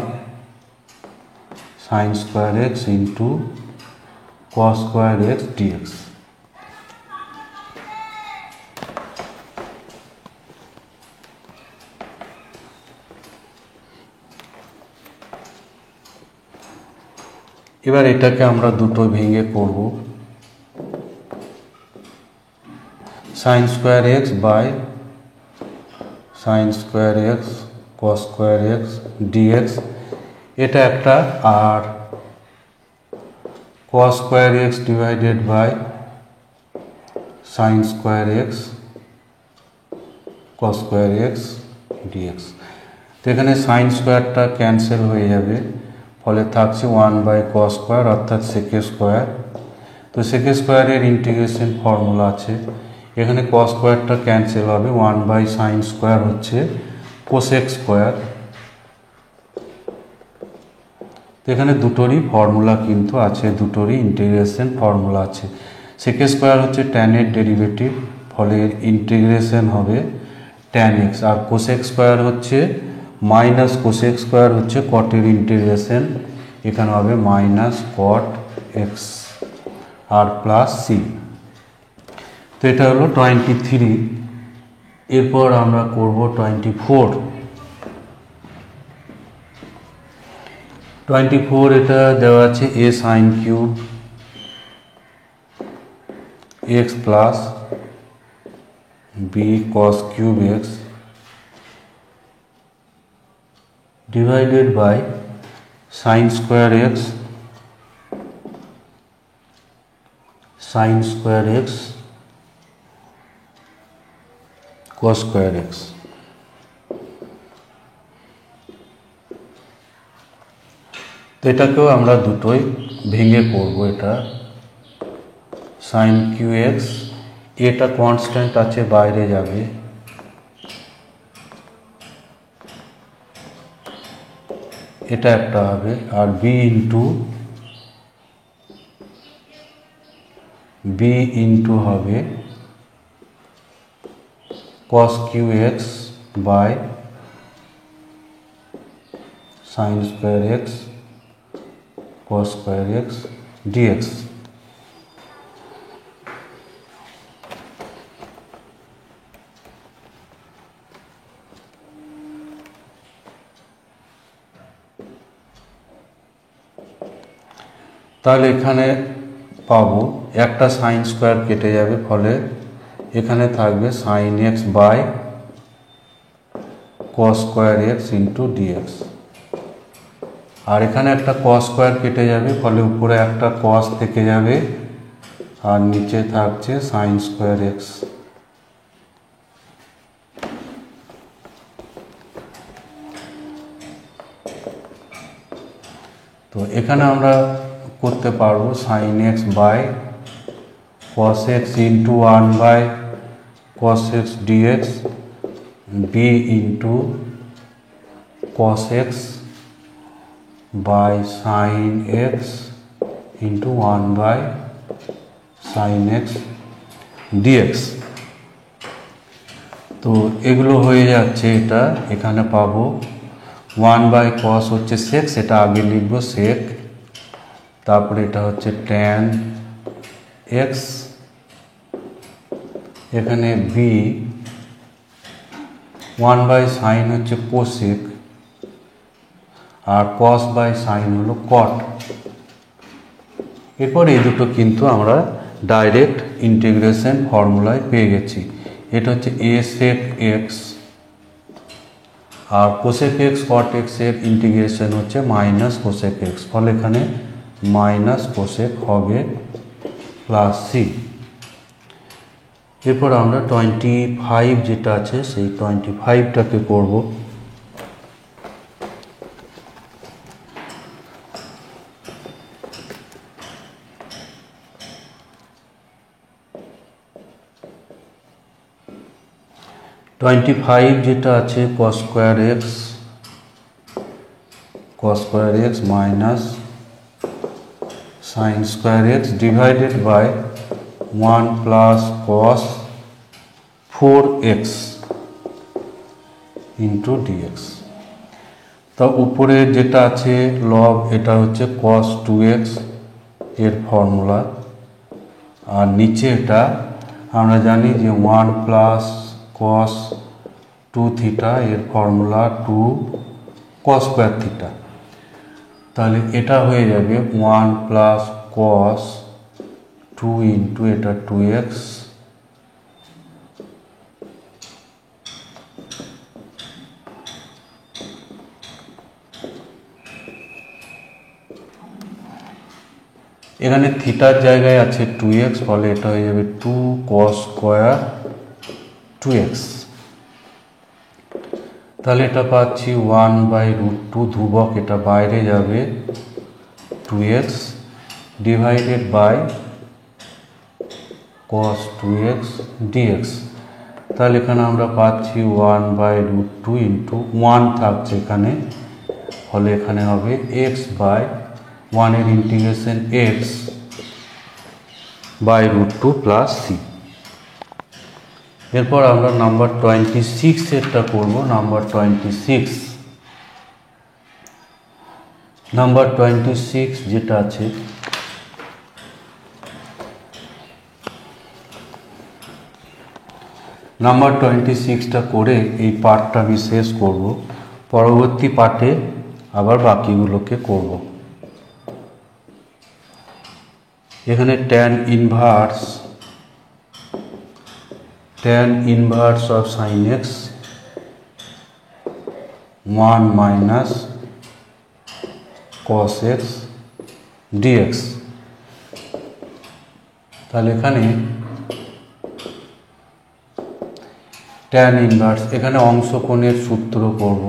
S1: sine square x into cos square x dx. এবার এটাকে আমরা দুটো ভেঙে করব, sine square x by sine square x cos square x dx, এটা একটা, আর cos square x divided by sine square x cos square x dx. তো এখানে সাইন স্কোয়ারটা ক্যান্সেল হয়ে যাবে, ফলে থাকছে 1 বাই কস স্কোয়ার অর্থাৎ সেকে স্কোয়ার। তো সেকে স্কোয়ারের ইন্টিগ্রেশন ফর্মুলা আছে, এখানে কস স্কোয়ারটা ক্যান্সেল হবে, 1 বাই সাইন স্কোয়ার হচ্ছে কোসেক স্কোয়ার। তো এখানে দুটোরই ফর্মুলা কিন্তু আছে, দুটোরই ইন্টিগ্রেশন ফর্মুলা আছে। সেকে স্কোয়ার হচ্ছে ট্যান এর ডেরিভেটিভ, ফলে ইন্টিগ্রেশন হবে ট্যান এক্স, আর কোসেক স্কোয়ার হচ্ছে মাইনাস কোসেক স্কোয়ার হচ্ছে কটের ইন্টিগ্রেশন, এখানে হবে মাইনাস কট এক্স আর প্লাস সি। তো এটা হলো 23। এরপর আমরা করব 24। 24 এটা দেওয়া আছে a sine cube x plus b cos cube x divided by sine square x cos square x. তো এটাকেও আমরা দুটোই ভেঙে করব। এটা সাইন কিউ এক্স, এটা কনস্ট্যান্ট আছে বাইরে যাবে, এটা একটা হবে, আর বি ইন্টু হবে cos cube x by sine square x cos square x dx. তাহলে এখানে পাবো একটা সাইন স্কোয়ার কেটে যাবে, ফলে এখানে থাকবে sine x by cos square x into dx. আর এখানে একটা কস স্কোয়ার কেটে যাবে, ফলে উপরে একটা কস থেকে যাবে আর নিচে থাকছে সাইন স্কোয়ার এক্স। তো এখানে আমরা করতে পারবো sine x by cos x into 1 by cos x dx বি into cos x by sine x into 1 by sine x dx. তো এগুলো হয়ে যাচ্ছে। এটা এখানে পাবো 1 বাই কস হচ্ছে সেক, সেটা আগে লিখবো সেক, তারপরে এটা হচ্ছে ট্যান এক্স, এখানে বি 1 বাই সাইন হচ্ছে কোসেক, আর কস বাই সাইন হলো কট। এরপর এই দুটো কিন্তু আমরা ডাইরেক্ট ইন্টিগ্রেশন ফর্মুলায় পেয়ে গেছি। এটা হচ্ছে এ সেক এক্স, আর কোসেক এক্স কট এক্স এর ইন্টিগ্রেশন হচ্ছে মাইনাস কোসেক এক্স, ফলে এখানে মাইনাস কোসেক হবে প্লাস সি। এরপর আমরা 25 যেটা আছে সেই 25টাকে করব। যেটা আছে cos square x minus sine square x divided by 1 plus cos 4x into dx. তো উপরে যেটা আছে লব, এটা হচ্ছে cos 2x এর ফর্মুলা, আর নিচে এটা আমরা জানি যে 1 প্লাস cos 2 থিটা এর ফর্মুলা 2 cos স্কোয়ার থিটা। তাহলে এটা হয়ে যাবে 1 প্লাস cos 2 ইন্টু এটা 2x এখানে থিটার জায়গায় আছে 2x, ফলে এটা হয়ে যাবে 2 cos স্কোয়ার 2x। তাহলে এটা পাচ্ছি 1 বাই √2 ধ্রুবক, এটা বাইরে যাবে 2x divided by cos 2x dx। তাহলে এখানে আমরা পাচ্ছি 1 বাই √2 ইন্টু 1 থাকছে এখানে, ফলে এখানে হবে x বাই 1 এর integration x by √2 plus c. এরপর আমরা নাম্বার 26 এরটা করব। নাম্বার 26 নাম্বার 26 যেটা আছে, নাম্বার 26টা করে এই পার্টটা আমি শেষ করব, পরবর্তী পার্টে আবার বাকিগুলোকে করব। এখানে tan inverse of sin x 1 minus cos x dx। তাহলে এখানে tan ইনভার্স, এখানে অংশকোণের সূত্র করব,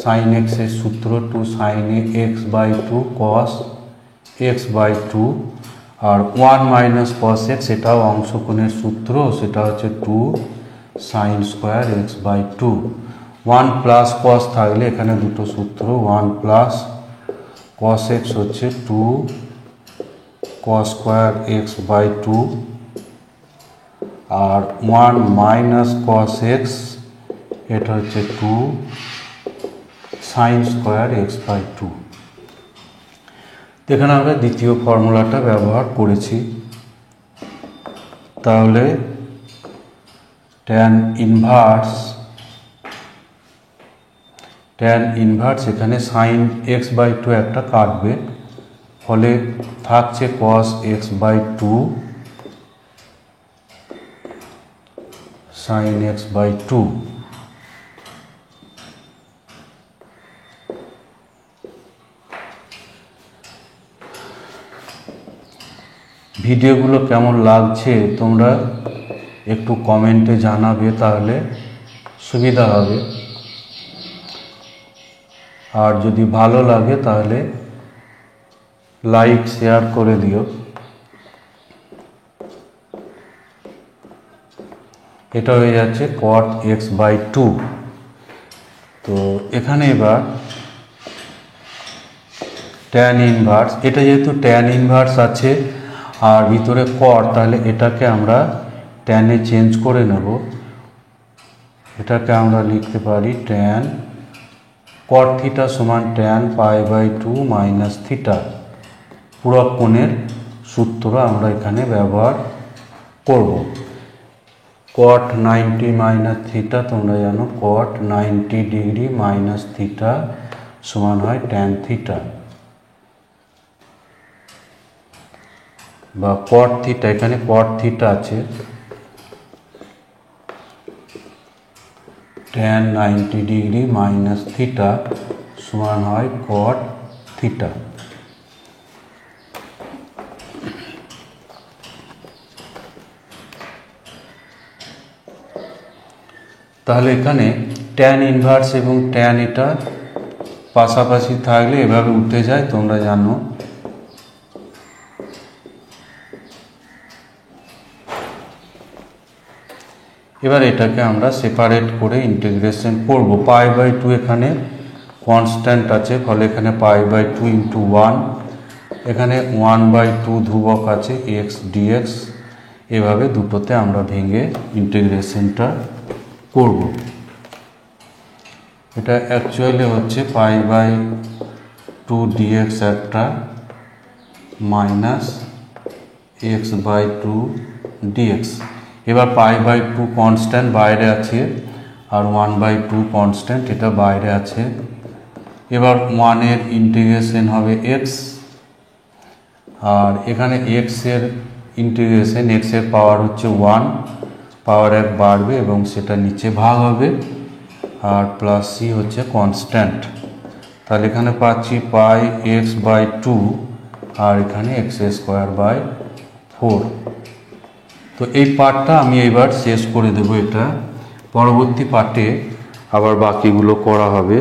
S1: sin x এর সূত্র 2 sin x by 2 cos x by 2, আর 1 minus cos x এটাও অংশকোণের সূত্র, সেটা হচ্ছে 2 sin square x by 2। 1 plus cos থাকলে এখানে দুটো সূত্র, 1 প্লাস cos x হচ্ছে 2 cos square x by 2, আর 1 মাইনাস cos x এটা হচ্ছে 2 sin square x by 2। এখানে আমরা দ্বিতীয় ফর্মুলাটা ব্যবহার করেছি। তাহলে tan ইনভার্স এখানে sin x by 2 একটা কাটবে, ফলে থাকছে cos x by 2 sin x by 2। ভিডিওগুলো কেমন লাগছে তোমরা একটু কমেন্টে জানাবে, তাহলে সুবিধা হবে। আর যদি ভালো লাগে তাহলে লাইক শেয়ার করে দিও। এটা হয়ে যাচ্ছে cot x by 2। তো এখানে এবার tan ইনভার্স, এটা যেহেতু tan ইনভার্স আছে আর ভিতরে cot, তাহলে এটাকে আমরা tan এ চেঞ্জ করে নেব। এটাকে আমরা লিখতে পারি tan cot থিটা সমান tan pi by 2 minus theta. পূরক কোণের সূত্র আমরা এখানে ব্যবহার করব। cot 90 মাইনাস থিটা তোমরা জানো, cot 90 ডিগ্রি মাইনাস থিটা সমান হয় tan থিটা, বা cot থিটা, এখানে cot থিটা আছে, tan 90 ডিগ্রি মাইনাস থিটা সমান হয় cot থিটা। তাহলে এখানে tan ইনভার্স এবং tan এটা পাশাপাশি থাকলে এভাবে উঠে যায়, তোমরা জানো। এবার এটাকে আমরা সেপারেট করে ইন্টিগ্রেশন করব। পাই বাই 2 এখানে কনস্ট্যান্ট আছে, ফলে এখানে পাই বাই 2 ইন্টু 1, এখানে 1 বাই 2 ধ্রুবক আছে x dx। এভাবে দুটোতে আমরা ভেঙে ইন্টিগ্রেশনটা করব। এটা অ্যাকচুয়ালি হচ্ছে পাই বাই 2 dx একটা মাইনাস x বাই 2 dx। এবার পাই বাই 2 কনস্ট্যান্ট বাইরে আছে আর 1 বাই 2 কনস্ট্যান্ট এটা বাইরে আছে। এবার 1 এর ইন্টিগ্রেশন হবে x, আর এখানে x এর ইন্টিগ্রেশন, x এর পাওয়ার হচ্ছে 1, পাওয়ার 1 বাড়বে এবং সেটা নিচে ভাগ হবে, আর প্লাস সি হচ্ছে কনস্ট্যান্ট। তাহলে এখানে পাচ্ছি পাই x বাই 2 আর এখানে x স্কোয়ার বাই 4। তো এই পার্টটা আমি এবার শেষ করে দেব। এটা পরবর্তী পার্টে আবার বাকিগুলো করা হবে।